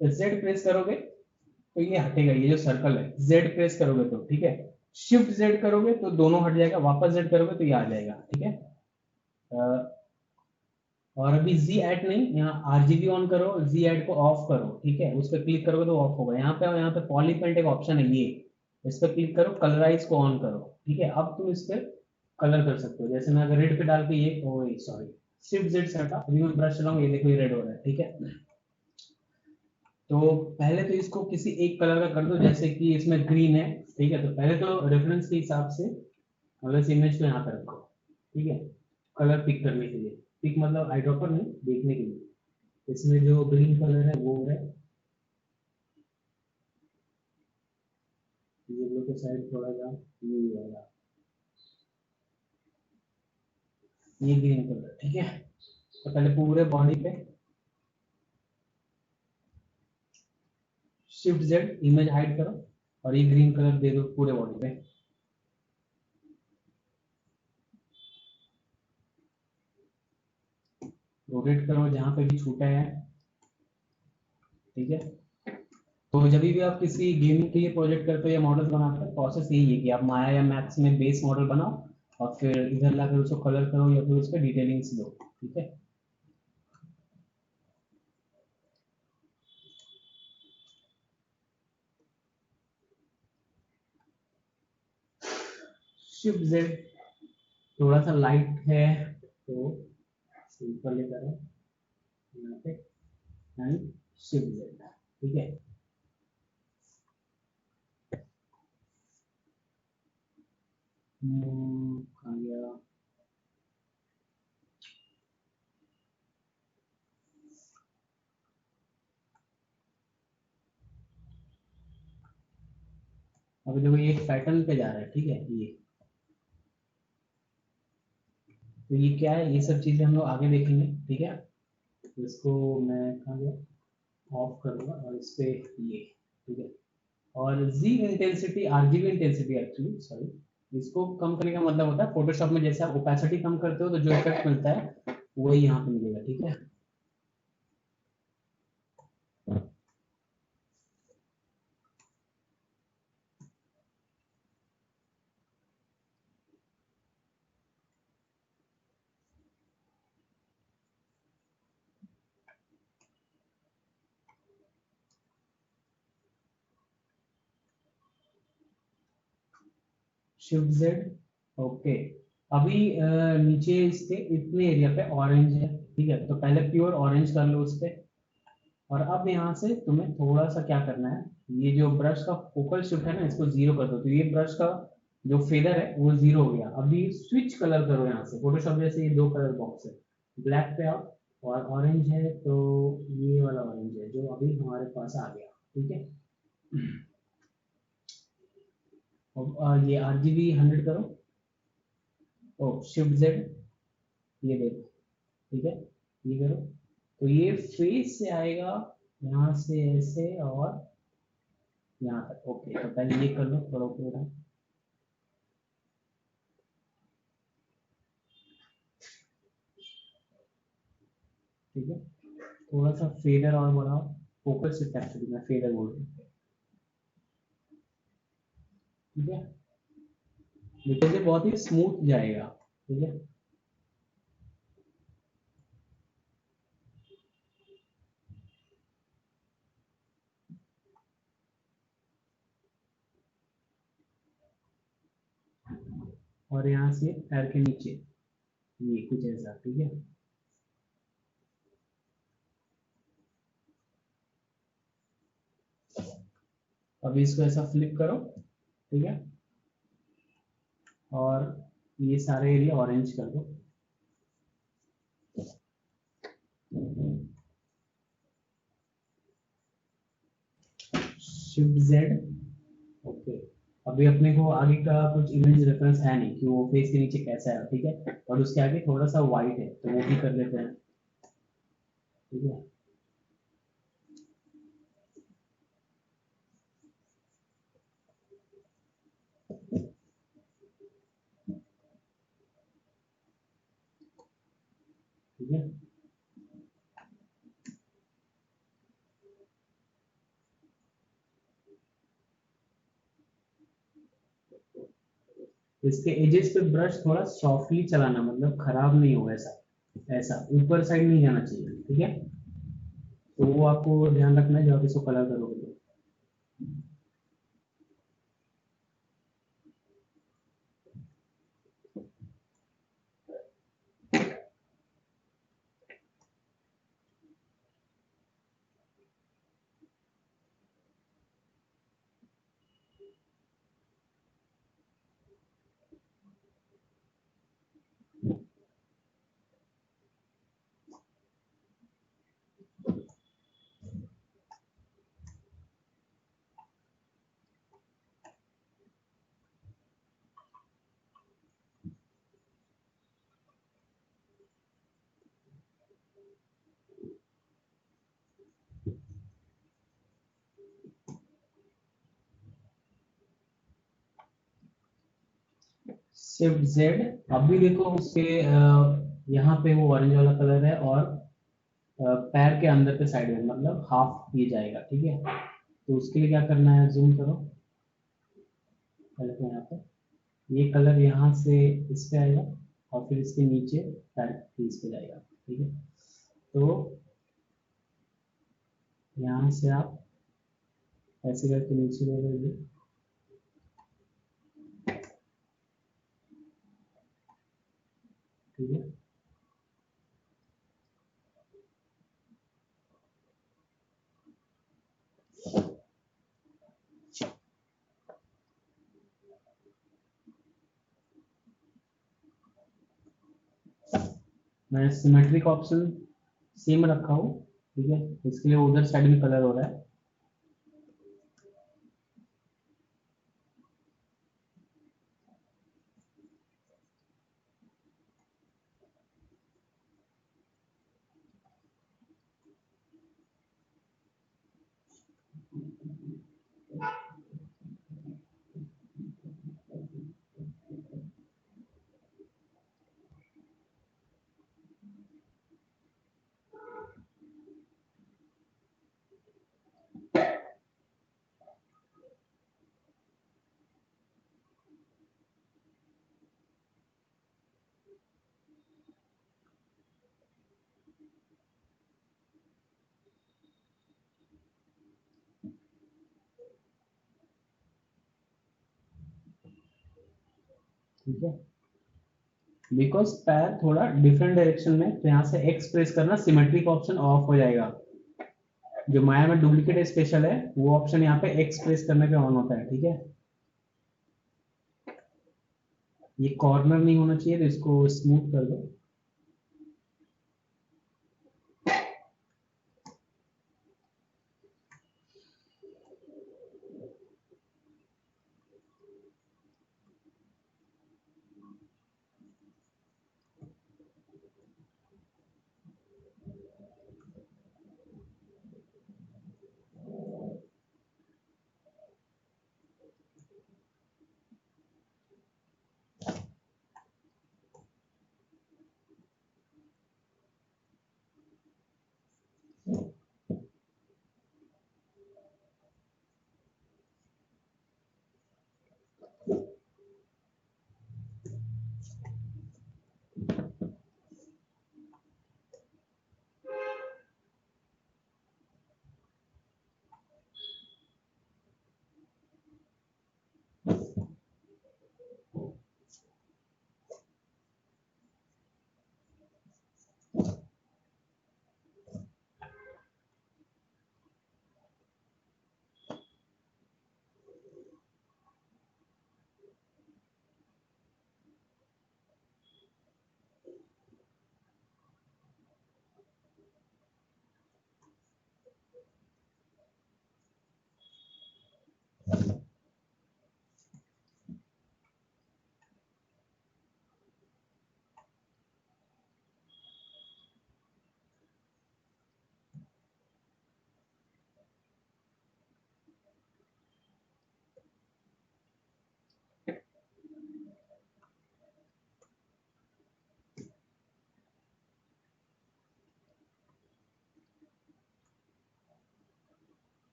Speaker 2: जेड प्रेस करोगे तो ये हटेगा, ये जो सर्कल है, जेड प्रेस करोगे तो, ठीक है। शिफ्ट जेड करोगे तो दोनों हट जाएगा, वापस जेड करोगे तो ये आ जाएगा, ठीक है। और अभी जी एड नहीं, यहाँ आरजीबी ऑन करो, जी एड को ऑफ करो, ठीक है। उस पर क्लिक करोगे तो ऑफ होगा। यहाँ पे पॉलीपेंट एक ऑप्शन है, ये इस पर क्लिक करो, कलराइज को ऑन करो, ठीक है। अब तुम इस पर कलर कर सकते हो, जैसे मैं अगर रेड पे डाल के ये, ओ सॉरी, शिफ्ट जेड से हटा, अभी मैं ब्रश चलाऊंगा, ये देखो ये रेड हो रहा है, ठीक है। तो पहले तो इसको किसी एक कलर का कर दो, जैसे कि इसमें ग्रीन है, ठीक है, तो पहले तो रेफरेंस के हिसाब से मतलब इस इमेज को यहाँ पर रखो, ठीक है, कलर पिक करने के लिए, पिक मतलब आईड्रॉपर नहीं, देखने के लिए। इसमें जो ग्रीन कलर है वो है, येलो के साइड थोड़ा सा ये वाला, ये ग्रीन कलर, ठीक है। तो पहले पूरे बॉडी पे शिफ्ट जेड इमेज हाइड करो और ये ग्रीन कलर दे दो पूरे बॉडी पे। रोटेट करो जहां पे भी छूटा है, ठीक है। तो जब भी आप किसी गेमिंग के लिए प्रोजेक्ट करते हो या मॉडल बनाते हो, प्रोसेस यही है कि आप माया या मैक्स में बेस मॉडल बनाओ और फिर इधर लाकर उसको कलर करो या फिर उस पर डिटेलिंग्स दो, ठीक है। शिफ्ट जेड, थोड़ा सा लाइट है तो सिंपल लेकर यहाँ पे एंड शिफ्ट जेड, ठीक है। आ गया। अभी देखो ये एक पैटर्न पे जा रहा है, ठीक है, ये तो ये क्या है, ये सब चीजें हम लोग आगे देखेंगे, ठीक है। तो इसको मैं कहाँ गया, ऑफ करूंगा और इस पे ये, ठीक है। और G intensity, RGB intensity actually, sorry, इसको कम करने का मतलब होता है फोटोशॉप में जैसे आप ओपेसिटी कम करते हो तो जो इफेक्ट मिलता है वही यहाँ पे मिलेगा, ठीक है। Shift Z, okay. अभी नीचे इसके इतने एरिया पे ऑरेंज है, ठीक है, तो पहले प्योर ऑरेंज कर लो उस पे। और अब यहाँ से तुम्हें थोड़ा सा क्या करना है, ये जो ब्रश का फोकल शिफ्ट है ना, इसको जीरो कर दो, तो ये ब्रश का जो फेदर है वो जीरो हो गया। अभी स्विच कलर करो यहाँ से, फोटोशॉप जैसे ये दो कलर बॉक्स है, ब्लैक पे आओ और ऑरेंज है तो ये वाला ऑरेंज है जो अभी हमारे पास आ गया, ठीक है। और ये आरजीबी 100 करो, ओ शिफ्ट जेड, ये देखो, ठीक है, ये करो तो ये फेस से आएगा, यहाँ से ऐसे और यहाँ तक, ओके। तो पहले ये कर लो थोड़ा ऊपर, ठीक है। थोड़ा सा फेडर और बढ़ाओ, फोकस से एक्चुअली मैं फेडर बोल रहा हूँ, ठीक है, बिकॉज ये बहुत ही स्मूथ जाएगा, ठीक है। और यहाँ से पैर के नीचे ये कुछ ऐसा, ठीक है। अभी इसको ऐसा फ्लिप करो, ठीक है, और ये सारे एरिया ऑरेंज कर दो। Shift Z, okay. अभी अपने को आगे का कुछ इमेज रेफरेंस है नहीं कि वो फेस के नीचे कैसा है, ठीक है, और उसके आगे थोड़ा सा वाइट है तो वो भी कर लेते हैं, ठीक है। ठीक है, इसके एजेस पे ब्रश थोड़ा सॉफ्टली चलाना, मतलब खराब नहीं हो, ऐसा ऐसा ऊपर साइड नहीं जाना चाहिए, ठीक है। तो वो आपको ध्यान रखना है जब आप इसको कलर करोगे तो। Shift Z. अभी देखो उसके यहाँ पे वो ऑरेंज वाला कलर है और पैर के अंदर के साइड में मतलब हाफ ये जाएगा, ठीक है। तो उसके लिए क्या करना है, जूम करो पहले तो यहाँ पे, ये कलर यहाँ से इस पे आएगा और फिर इसके नीचे पैर के इस पे जाएगा, ठीक है। तो यहाँ से आप ऐसे करके नीचे ले लीजिए, ठीक है। मैं सिमेट्रिक ऑप्शन सेम रखा हूँ, ठीक है। इसके लिए उधर साइड में कलर हो रहा है, ठीक है। बिकॉज पैर थोड़ा डिफरेंट डायरेक्शन में, तो यहाँ से एक्स प्रेस करना, सिमेट्रिक ऑप्शन ऑफ हो जाएगा। जो माया में डुप्लीकेट स्पेशल है वो ऑप्शन यहाँ पे एक्स प्रेस करने पे ऑन होता है, ठीक है। ये कॉर्नर नहीं होना चाहिए, तो इसको स्मूथ कर दो।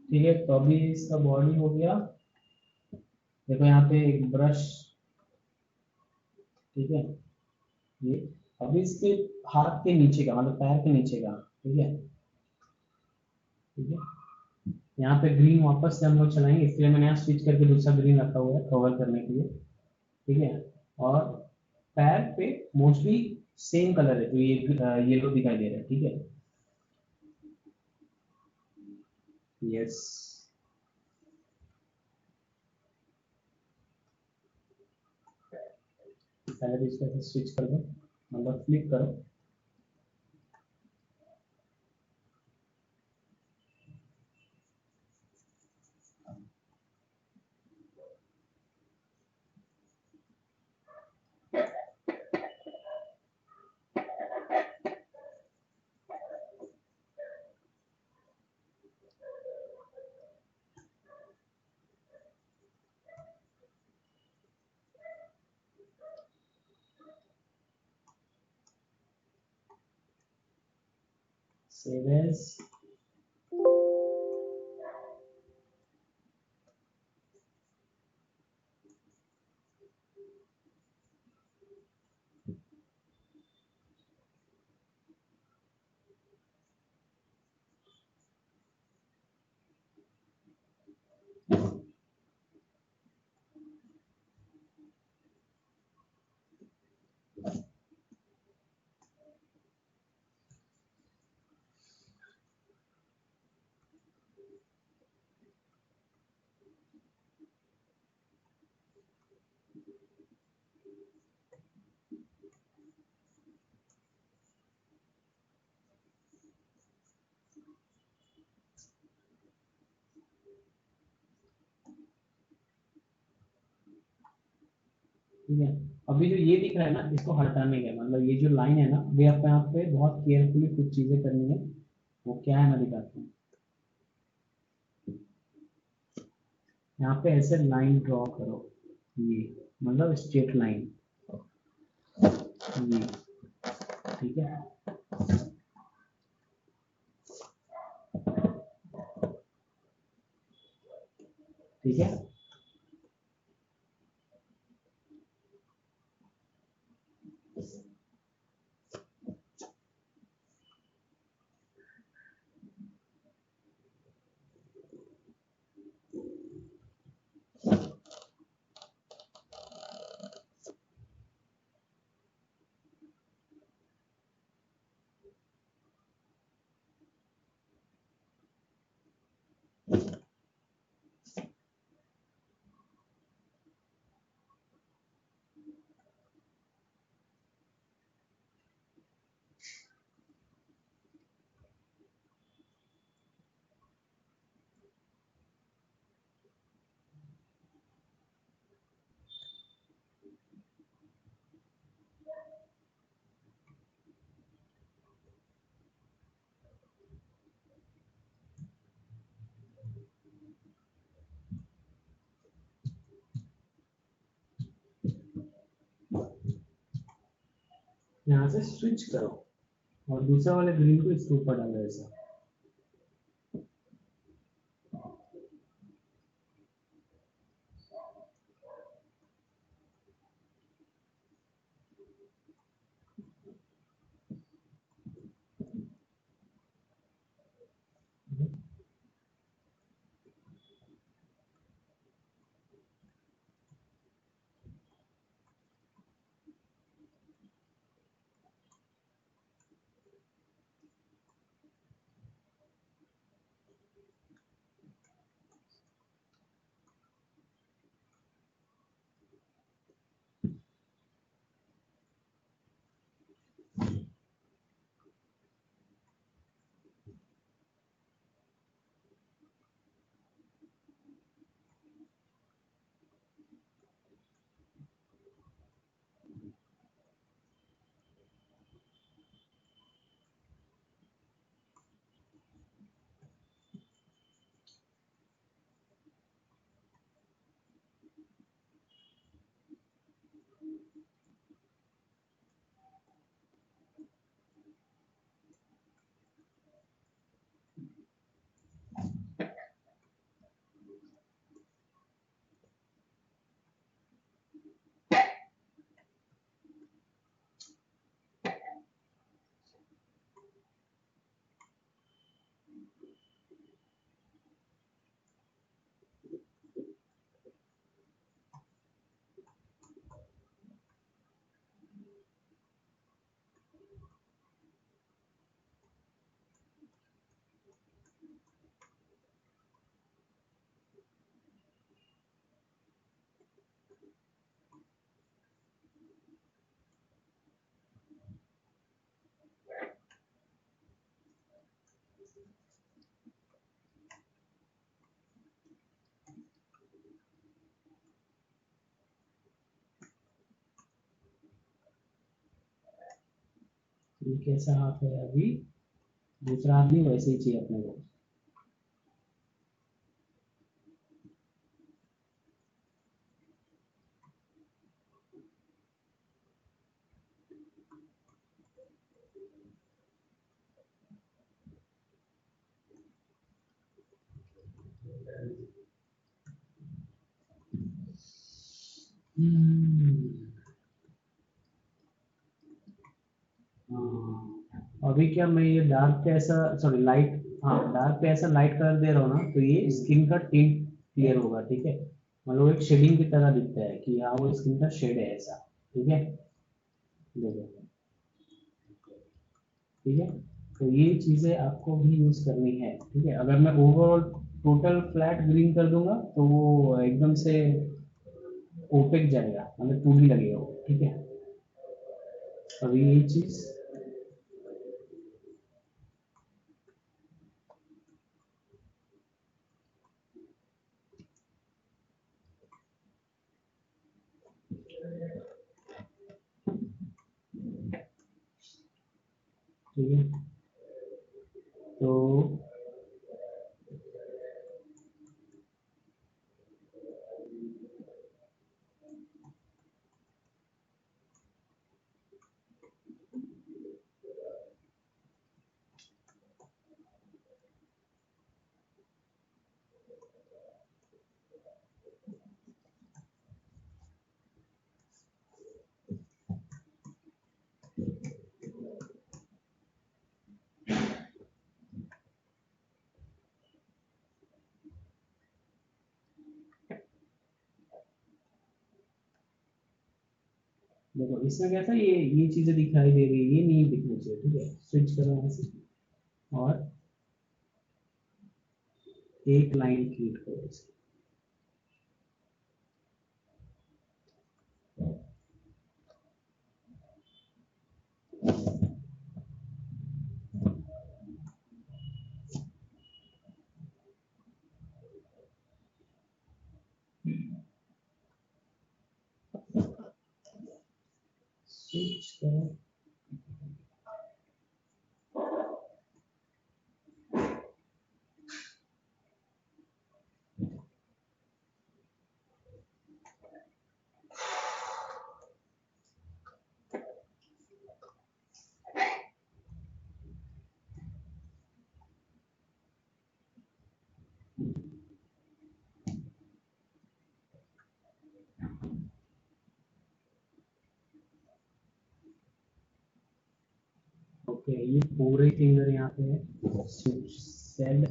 Speaker 2: ठीक है, तो अभी इसका बॉडी हो गया। देखो यहाँ पे एक ब्रश, ठीक है। ये अभी इसके हाथ के नीचे का मतलब पैर के नीचे का, ठीक है। ठीक है, यहाँ पे ग्रीन वापस से हम लोग चलाएंगे, इसलिए मैंने यहाँ स्विच करके दूसरा ग्रीन रखा हुआ है कवर करने के लिए, ठीक है। और पैर पे मोस्टली सेम कलर है, तो ये येलो दिखाई दे रहा है, ठीक है। यस, पहले तो इसको स्विच कर दो, मतलब फ्लिप करो। सेव एज, ठीक है। अभी जो ये दिख रहा है ना, इसको हटाने का मतलब ये जो लाइन है ना, वे आपको यहाँ पे बहुत केयरफुली कुछ चीजें करनी है। वो क्या है मैं दिखाता हूँ। यहाँ पे ऐसे लाइन ड्रॉ करो, ये मतलब स्ट्रेट लाइन, ये ठीक है। ठीक है, यहाँ से स्विच करो और दूसरा वाले ग्रीन को इसके ऊपर डालो ऐसा। ये कैसा हाथ है अभी, दूसरा हाथ नहीं, वैसे ही चाहिए अपने को। हाँ, अभी क्या मैं ये डार्क पे ऐसा, सॉरी लाइट, हाँ डार्क पे ऐसा लाइट कलर दे रहा हूँ ना, तो ये स्किन का टिंट क्लियर होगा, ठीक है। मतलब एक शेडिंग की तरह दिखता है कि हाँ वो स्किन का शेड है ऐसा, ठीक है। देखो, ठीक है। तो ये चीजें आपको भी यूज करनी है, ठीक है। अगर मैं ओवरऑल टोटल फ्लैट ग्रीन कर दूंगा तो वो एकदम से ओपेक जाएगा, मतलब 2D लगेगा वो, ठीक है। अभी ये चीज, ठीक है। तो देखो इसमें कैसा, ये चीजें दिखाई दे रही है, ये नहीं दिखनी चाहिए, ठीक है। स्विच करो यहाँ से और एक लाइन क्रिएट करो इसकी। स्विच करो। ओके, ये पूरे फिंगर यहाँ पे है, स्विच सेल।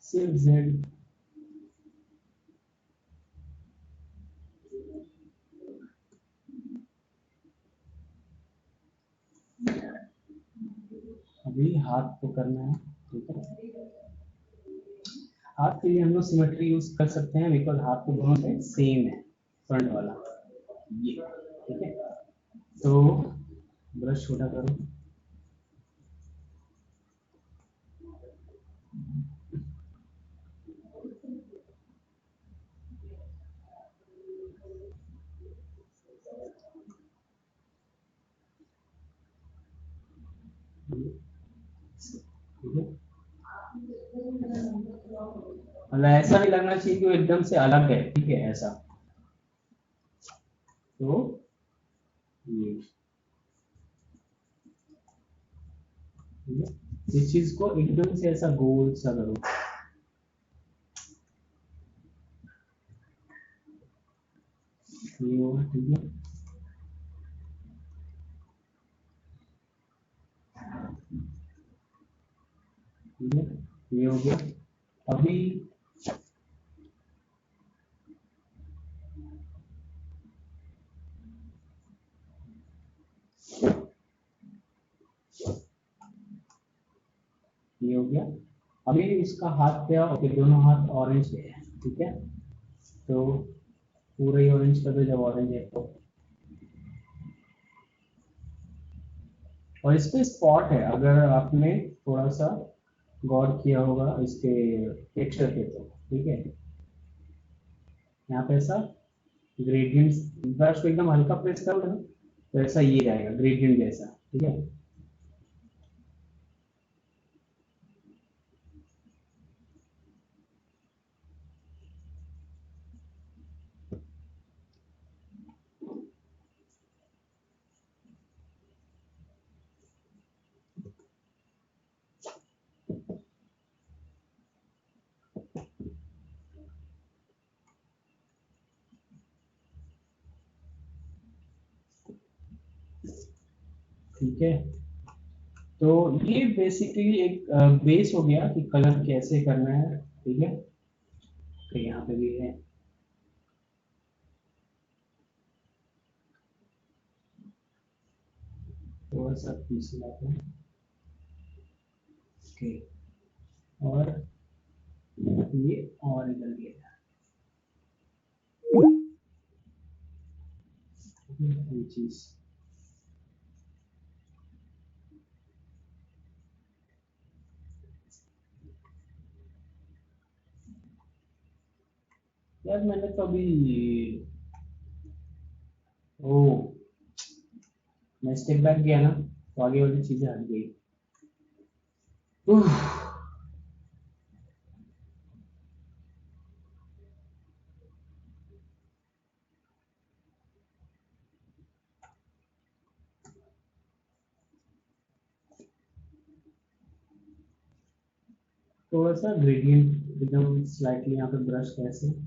Speaker 2: सिर्फ जेड। अभी हाथ को करना है, ठीक है। हाथ के लिए हम लोग सिमेट्री यूज कर सकते हैं, बिकॉज हाथ के दोनों साइड सेम है, फ्रंट वाला ये, ठीक है। तो ब्रश छोटा करो। ठीक है, मतलब ऐसा नहीं लगना चाहिए कि वो एकदम से अलग है, ठीक है ऐसा। तो ये, ठीक है, इस चीज को एकदम से ऐसा गोल सा करो। ये होगा, ठीक है। हो गया। अभी ये हो गया। अभी इसका हाथ क्या, ओके दोनों हाथ ऑरेंज है, ठीक है, तो पूरा ही ऑरेंज कर दो जब ऑरेंज है तो। और इस पे स्पॉट है, अगर आपने थोड़ा सा गौर किया होगा इसके टेक्सचर पे तो, ठीक है, यहाँ पे ऐसा ग्रेडियंट, ब्रश को एकदम हल्का प्रेस करोगे ना तो ऐसा ये जाएगा ग्रेडियंट जैसा, ठीक है। ठीक है, तो ये बेसिकली एक बेस हो गया कि कलर कैसे करना है, ठीक है। तो यहाँ पे भी है, थोड़ा सा पीछे लाते हैं, ओके, और ये और इधर भी है, ये चीज। यार मैंने तो अभी, ओ, मैं स्टेप बैक गया ना तो आगे वाली चीजें हट गई। उफ, थोड़ा सा ग्रेडियंट एकदम स्लाइटली यहाँ पे ब्रश कैसे,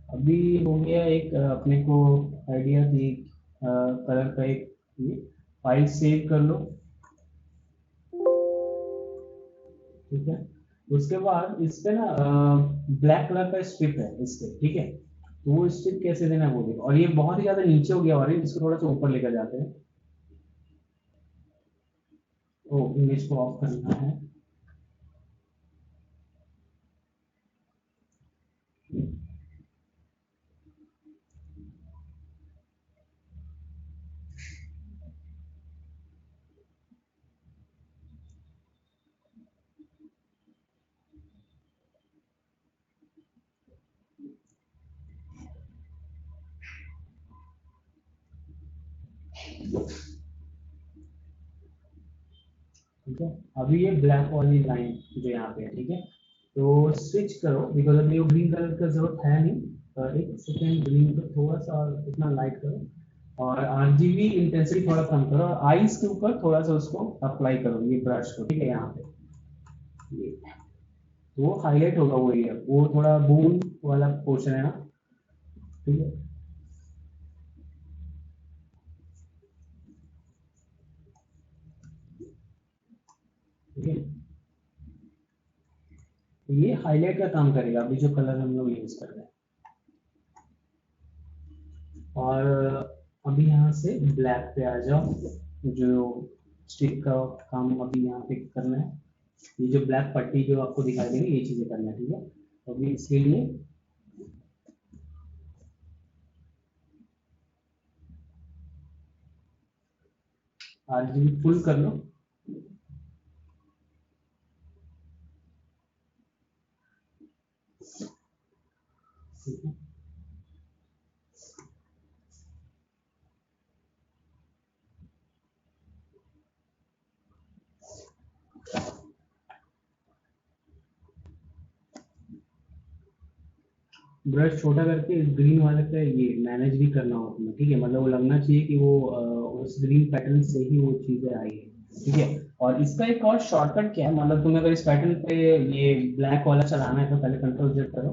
Speaker 2: अभी हो गया एक अपने को आइडिया थी कलर का एक, ये फाइल सेव कर लो, ठीक है। उसके बाद इस पे ना ब्लैक कलर का स्ट्रिप है इस पे, ठीक है, तो वो स्ट्रिप कैसे देना है वो देखो। और ये बहुत ही ज्यादा नीचे हो गया ऑरेंज, इसको थोड़ा सा ऊपर लेकर जाते हैं। ओ, इमेज को ऑफ करना है, ठीक है। अभी ये ब्लैक वाली लाइन जो यहाँ पे है, ठीक है, तो स्विच करो बिकॉज अभी वो ग्रीन कलर का जरूरत है नहीं। एक सेकेंड, ग्रीन को थोड़ा सा इतना लाइट करो, और आरजीबी इंटेंसिटी थोड़ा कम करो, और आईज के ऊपर थोड़ा सा उसको अप्लाई करो ये ब्रश को, ठीक है, यहाँ पे ये, तो वो हाईलाइट होगा वो एरिया, वो थोड़ा बून वाला पोर्शन है ना, ठीक है। ठीक है, तो ये हाईलाइट का काम करेगा अभी जो कलर हम लोग यूज कर रहे हैं। और अभी यहाँ से ब्लैक पे आ जाओ, जो स्टिक का काम अभी यहाँ पे करना है, ये जो ब्लैक पट्टी जो आपको दिखाई देगी ये चीजें करना है, ठीक है। तो अभी इसके लिए आरजीबी फुल कर लो, ठीक है। ब्रश छोटा करके ग्रीन वाले पे ये मैनेज भी करना हो तुम्हें, ठीक है, मतलब वो लगना चाहिए कि वो उस ग्रीन पैटर्न से ही वो चीजें आई है, ठीक है। और इसका एक और शॉर्टकट क्या है, मतलब तुम्हें अगर इस पैटर्न पे ये ब्लैक वाला चलाना है तो पहले कंट्रोल जेड करो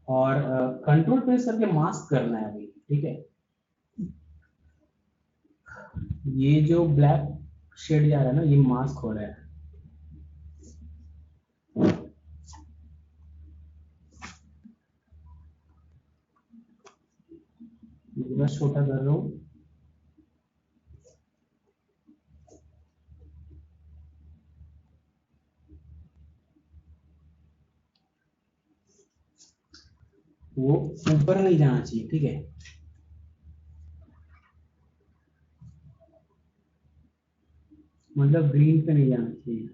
Speaker 2: और कंट्रोल प्रेस करके मास्क करना है अभी, ठीक है। ये जो ब्लैक शेड जा रहा है ना, ये मास्क हो रहा है। ब्रश छोटा कर रहा हूँ। वो ऊपर नहीं जाना चाहिए, ठीक है। मतलब ग्रीन पे नहीं जाना चाहिए।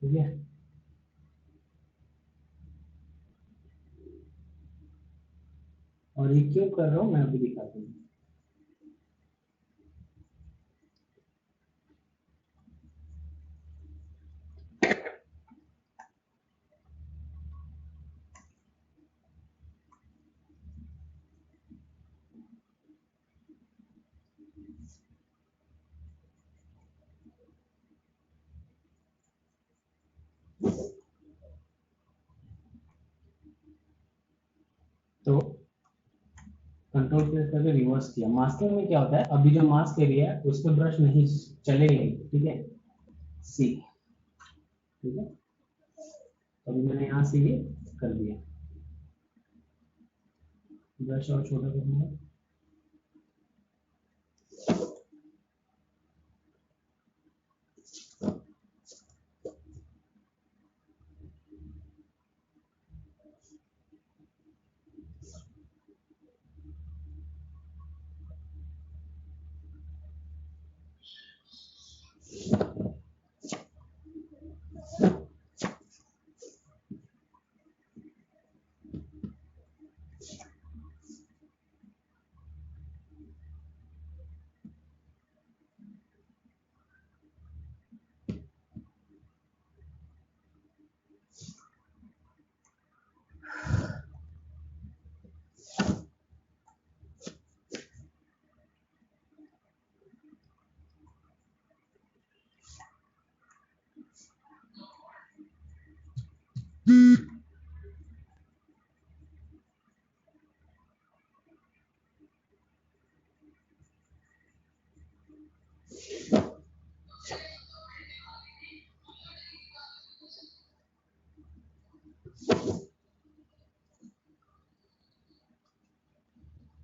Speaker 2: ठीक है। और ये क्यों कर रहा हूँ मैं अभी दिखाता हूँ। तो कंट्रोल प्रेस करके रिवर्स किया। मास्किंग में क्या होता है, अभी जो मास्क एरिया है उस पर ब्रश नहीं चलेगा ही, ठीक है। सी, ठीक है। अभी मैंने यहाँ से ये कर दिया। ब्रश और छोटा करूंगा।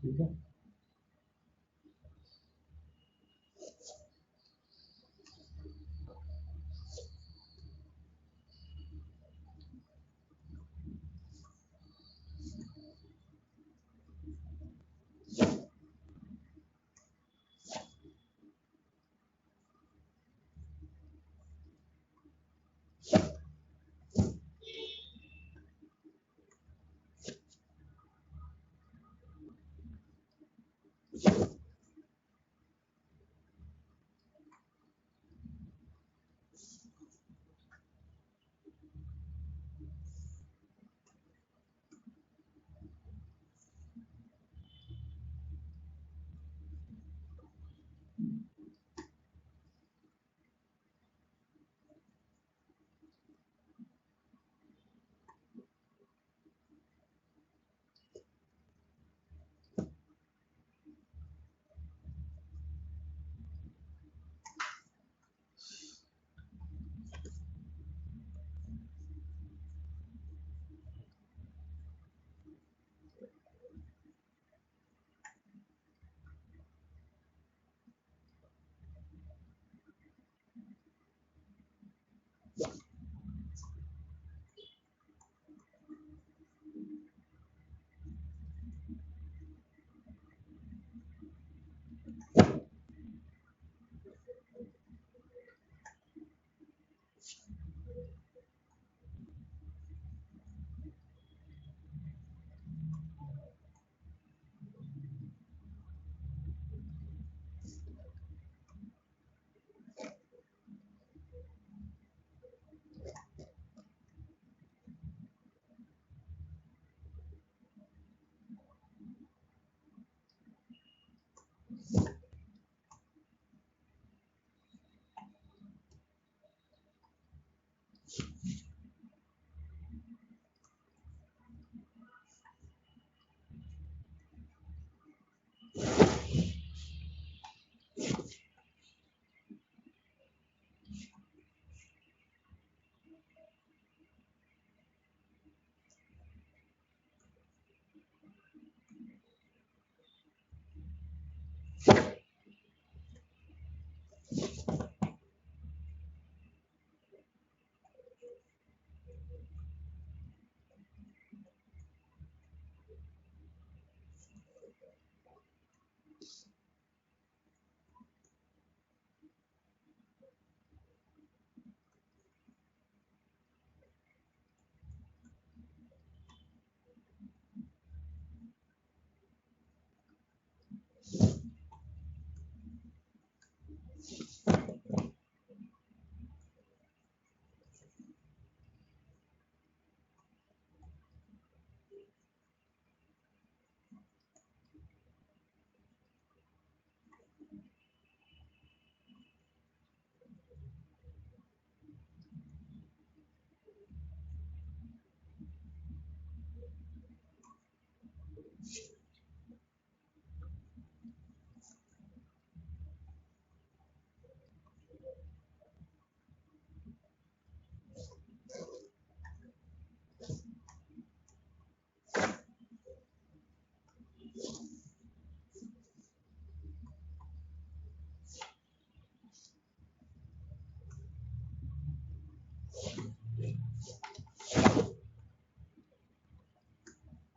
Speaker 2: ठीक है।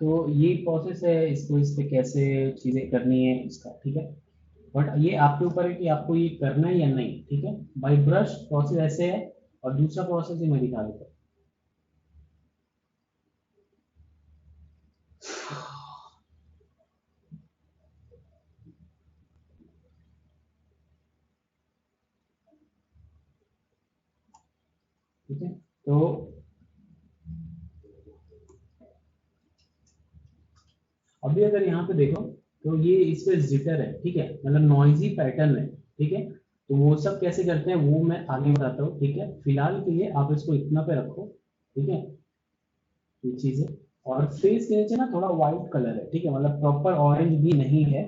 Speaker 2: तो ये प्रोसेस है, इसको इस पे कैसे चीजें करनी है इसका, ठीक है। बट ये आपके ऊपर है कि आपको ये करना है या नहीं, ठीक है। बाई ब्रश प्रोसेस ऐसे है, और दूसरा प्रोसेस ही मैं दिखा देता हूँ। ठीक है, तो अभी अगर यहाँ पे देखो तो ये इस पे जिटर है, ठीक है, मतलब नॉइजी पैटर्न है, ठीक है। तो वो सब कैसे करते हैं वो मैं आगे बताता हूँ, ठीक है। फिलहाल के लिए आप इसको इतना पे रखो, ठीक है, ये चीजें। और फेस के नीचे ना थोड़ा व्हाइट कलर है, ठीक है, मतलब प्रॉपर ऑरेंज भी नहीं है,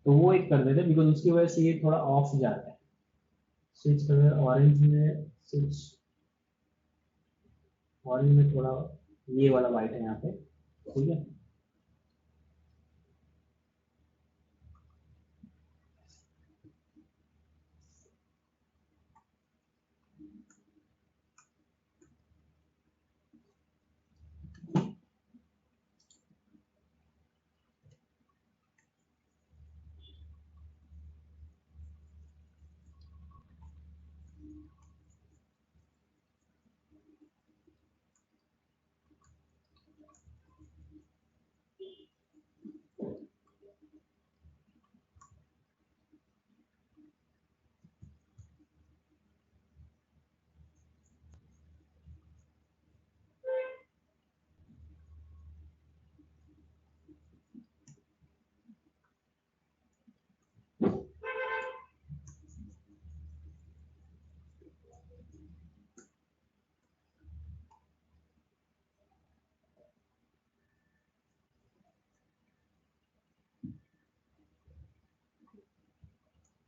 Speaker 2: तो वो एक कर देते हैं, बिकॉज उसकी वजह से ये थोड़ा ऑफ जाता है। स्विच कलर ऑरेंज में, स्विच ऑरेंज में थोड़ा ये वाला व्हाइट है यहाँ पे, ठीक है।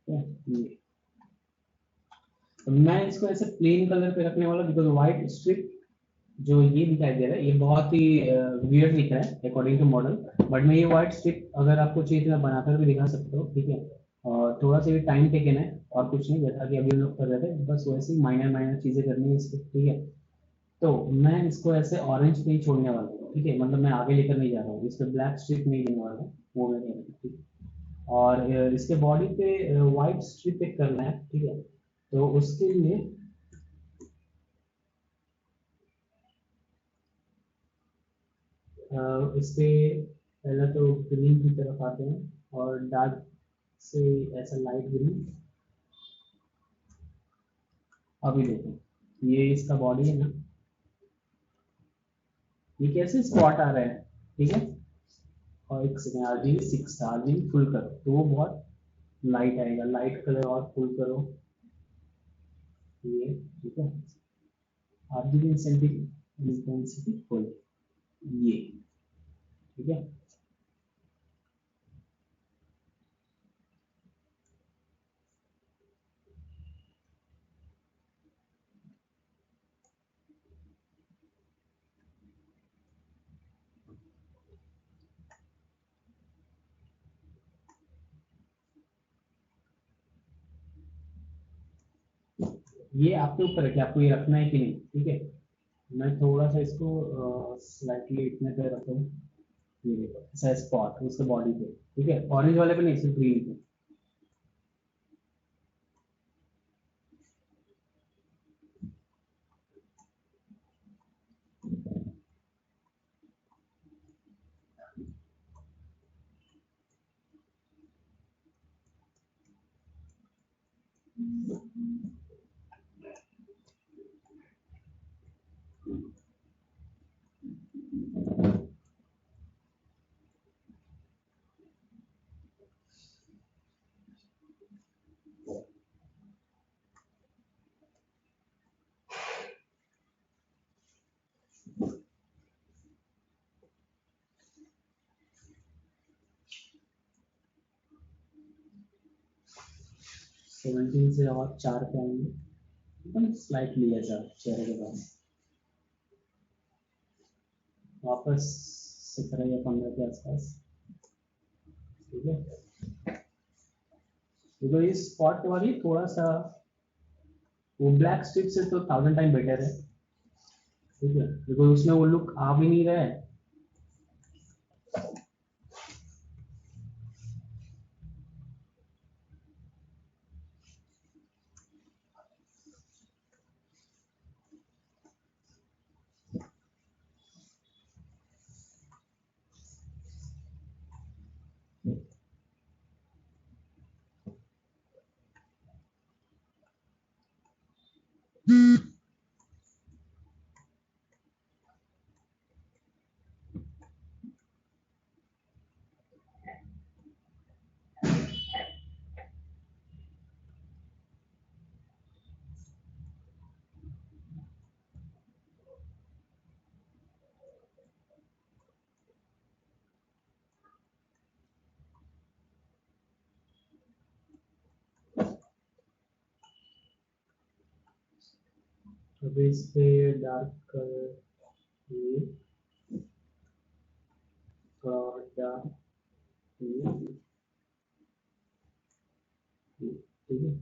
Speaker 2: ये तो मैं इसको ऐसे प्लेन कलर पे रखने वाला, बिकॉज व्हाइट स्ट्रिप जो ये दिखाई दे रहा है ये बहुत ही वियर्ड दिख रहा है अकॉर्डिंग टू मॉडल। बट मैं ये व्हाइट स्ट्रिप अगर आपको चाहिए तो मैं बनाकर भी दिखा सकता हूँ, ठीक है। और थोड़ा सा भी टाइम टेकन है, और कुछ नहीं, जैसा कि अभी हम लोग कर रहे थे, बस वैसे ही माइनर माइनर चीजें करनी है इसको, ठीक है। तो मैं इसको ऐसे ऑरेंज नहीं छोड़ने वाला हूँ, ठीक है, मतलब मैं आगे लेकर नहीं जा रहा हूँ, इस पर ब्लैक स्ट्रिप नहीं देने वाला हूँ, वो मैं नहीं, ठीक है। और इसके बॉडी पे व्हाइट स्ट्रिप एक करना है, ठीक है। तो उसके लिए इस पे पहले तो ग्रीन की तरफ आते हैं, और डार्क से ऐसा लाइट ग्रीन। अभी देखो ये इसका बॉडी है ना, ये कैसे स्पॉट आ रहा है, ठीक है। और एक सेकेंड, आरजीबी 6 था, आरजीबी फुल करो तो वो बहुत लाइट आएगा, लाइट कलर और फुल करो ये, ठीक है। RGB इंटेंसिटी फुल, ये ठीक है। ये आपके ऊपर है कि आपको ये रखना है कि नहीं, ठीक है। मैं थोड़ा सा इसको स्लाइटली इतने पे रखूँ, ये देखो ऐसा स्पॉट उसके बॉडी पे, ठीक है, ऑरेंज वाले पे नहीं, सिर्फ ग्रीन पे। सेवनटीन से और 4 पे आएंगे, एकदम स्लाइटली ऐसा चेहरे के पास, वापस 17 या 15 के आसपास, ठीक है। देखो इस स्पॉट वाली थोड़ा सा, वो ब्लैक स्ट्रिप से तो 1000 टाइम बेटर है, ठीक है, बिकॉज उसमें वो लुक आ भी नहीं रहा है। अब इस पे डार्क कलर, ये थोड़ा और डार्क, ये ठीक है।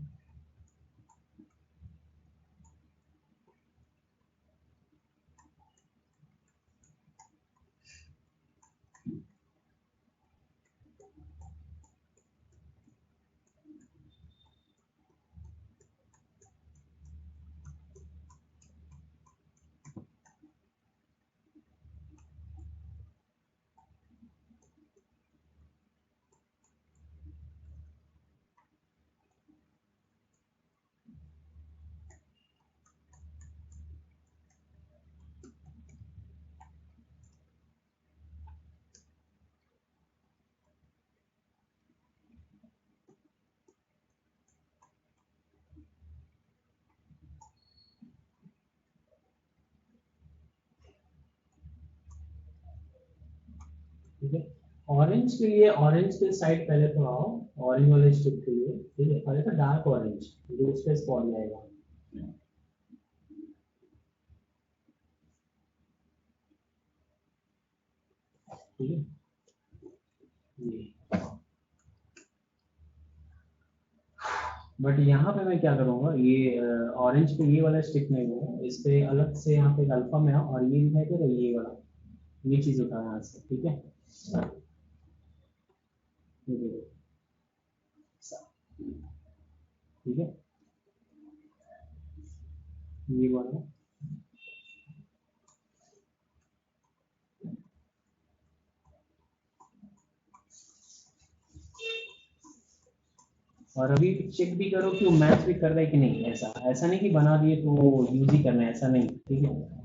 Speaker 2: ठीक है, ऑरेंज के लिए ऑरेंज के साइड पहले तो आओ, ऑरेंज वाले स्टिक के लिए, ठीक है, पहले तो डार्क ऑरेंज जो उस पे स्पॉट जाएगा, ठीक है। ये बट यहाँ पे मैं क्या करूँगा, ये ऑरेंज पे ये वाला स्टिक नहीं है, इस पे अलग से यहाँ पे अल्फा में और ये दिखाई दे रहा है, ये वाला, ये चीज उठा यहाँ से, ठीक है। ये देखो, ठीक है, ये वाला। और अभी चेक भी करो कि वो मैच भी कर रहा है कि नहीं, ऐसा ऐसा नहीं कि बना दिए तो वो यूज ही करना है, ऐसा नहीं, ठीक है।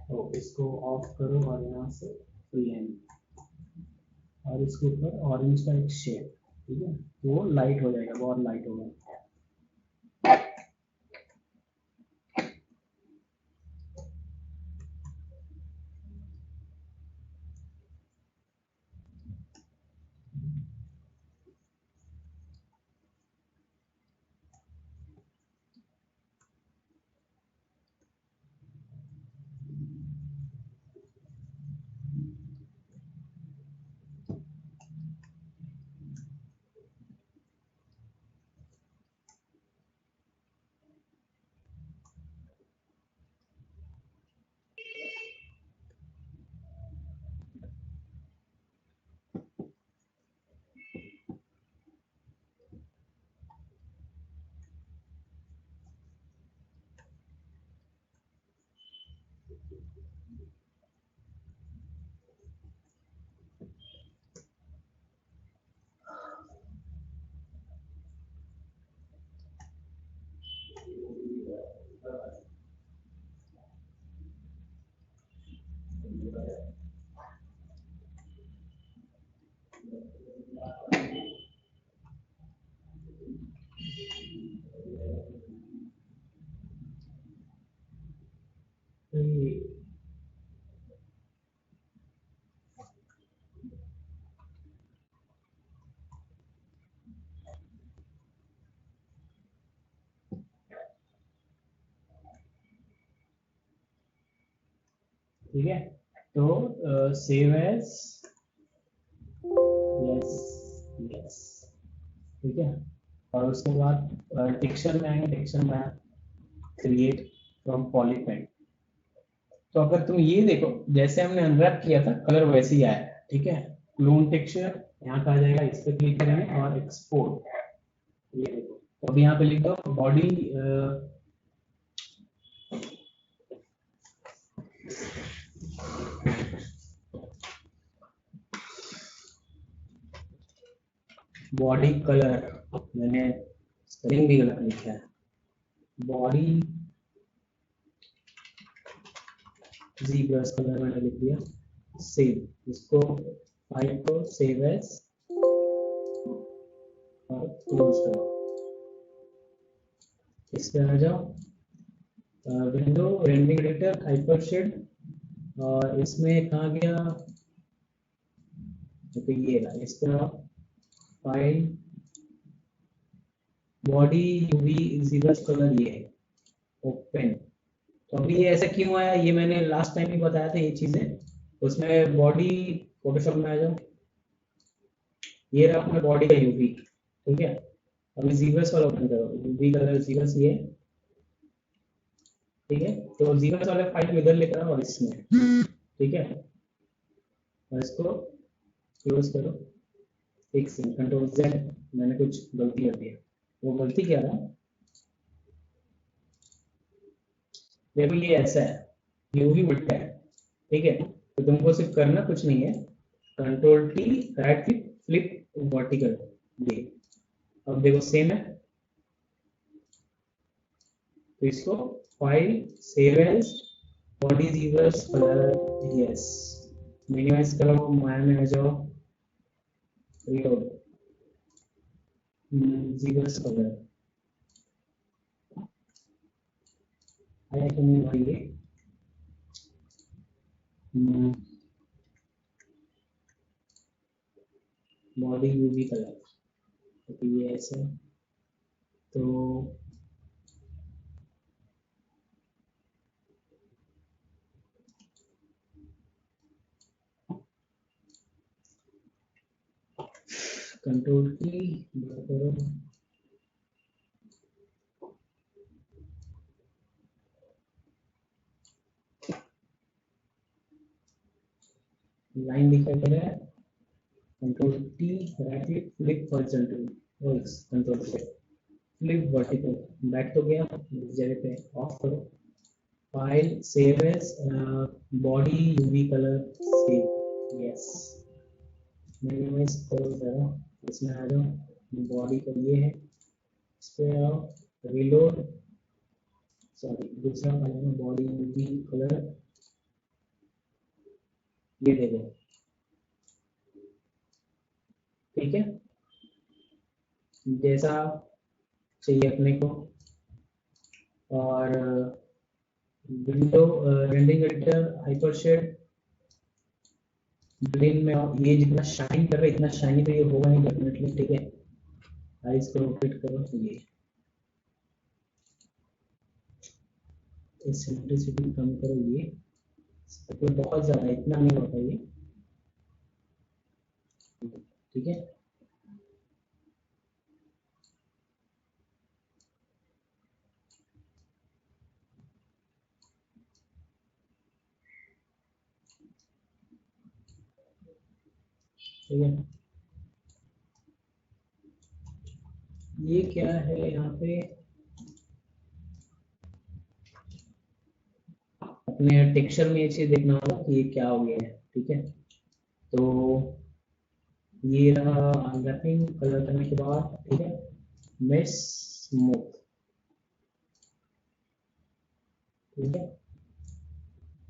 Speaker 2: तो इसको ऑफ करो और यहाँ से फ्री हैंड और इसके ऊपर ऑरेंज का एक शेड, ठीक है, वो लाइट हो जाएगा, बहुत लाइट होगा। ठीक है, तो सेव एज, यस यस, ठीक है, और उसके बाद टेक्सचर में आएंगे, टेक्सचर में क्रिएट फ्रॉम पॉलीपेंट। तो अगर तुम ये देखो, जैसे हमने अनरैप किया था कलर वैसे ही आया है, ठीक है। क्लोन टेक्सचर यहाँ का आ जाएगा, इस पर क्लिक करेंगे और एक्सपोर्ट, ये देखो, तो अभी यहाँ पे लिख दो बॉडी बॉडी कलर, मैंने स्पेलिंग भी गलत लिखा है, बॉडी ज़ीब्रास कलर मैंने लिख दिया। सेव, इसको फाइल को सेव एज और क्लोज करो। इस पे आ जाओ, विंडो रेंडरिंग एडिटर हाइपरशेड, और इसमें कहाँ गया, तो ये रहा, इस पे आओ, फाइल बॉडी यूवी ज़ीब्रास कलर, ये है ओपन। तो अभी ये ऐसा क्यों आया, ये मैंने लास्ट टाइम भी बताया था ये चीजें, उसमें बॉडी, फोटोशॉप में आ जाओ, ये रहा अपना बॉडी का यूवी, ठीक है। अभी जीबस वाला ओपन करो, यूवी कलर जीबस ये, ठीक है। तो जीबस वाले फाइल इधर लेकर आओ और इसमें, ठीक है, और इसको क्लोज करो। एक सेकंड, कंट्रोल जेड, मैंने कुछ गलती कर दिया, वो गलती क्या था, देखो ये ऐसा है, यूवी उल्टा है, ठीक है। तो तुमको सिर्फ करना कुछ नहीं है, control T, right click, flip vertical, ये, अब देखो सेम है। तो इसको file save as body zebras colour, yes, minimize करो, माया में आ जाओ, रीलोड, ज़ीब्रास कलर आया कि नहीं भाई, ये बॉडी यूवी कलर, तो ये ऐसे, तो कंट्रोल की करो, लाइन दिखाई दे रहा है, control T, right click, flip horizontal, control flip vertical, back तो गया, इस जगह पे ऑफ करो, file save as body UV colour, save, yes, minimize करो जरा, इसमें आ जाओ, बॉडी का ये है, इस पे आओ, रीलोड, सॉरी दूसरा वाला बॉडी यूवी कलर, ये देखो, ठीक है, जैसा चाहिए अपने को। और window rendering editor, hyper shade, blend में ये जितना शाइन कर रहा है इतना शाइनी तो ये होगा नहीं डेफिनेटली, ठीक है। आइज को रोटेट करो, ये सिंप्लिसिटी कम करो, ये तो बहुत ज्यादा, इतना नहीं होता ये, ठीक है। ठीक है, ये क्या है यहाँ पे, अपने टेक्सचर में ये चीज देखना होगा कि ये क्या हो गया है, ठीक है। तो ये रहा अनरैपिंग, कलर करने के बाद, ठीक है, मेश स्मूथ, ठीक है।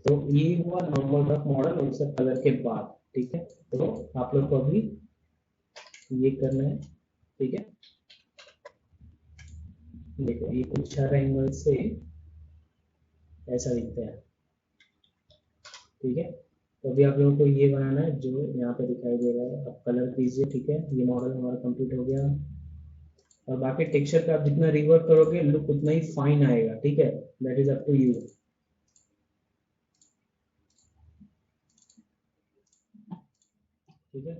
Speaker 2: तो ये हुआ नॉर्मल रफ मॉडल और सब कलर के बाद, ठीक है। तो आप लोग को अभी ये करना है, ठीक है। देखो ये कुछ 4 एंगल से ऐसा दिखता है, ठीक है। तो अभी आप लोगों को ये बनाना है जो यहाँ पे दिखाई दे रहा है, अब कलर कीजिए, ठीक है। ये मॉडल हमारा कंप्लीट हो गया, और बाकी टेक्सचर पे आप जितना रिवर्क करोगे लुक उतना ही फाइन आएगा, ठीक है। That is up to you, ठीक है।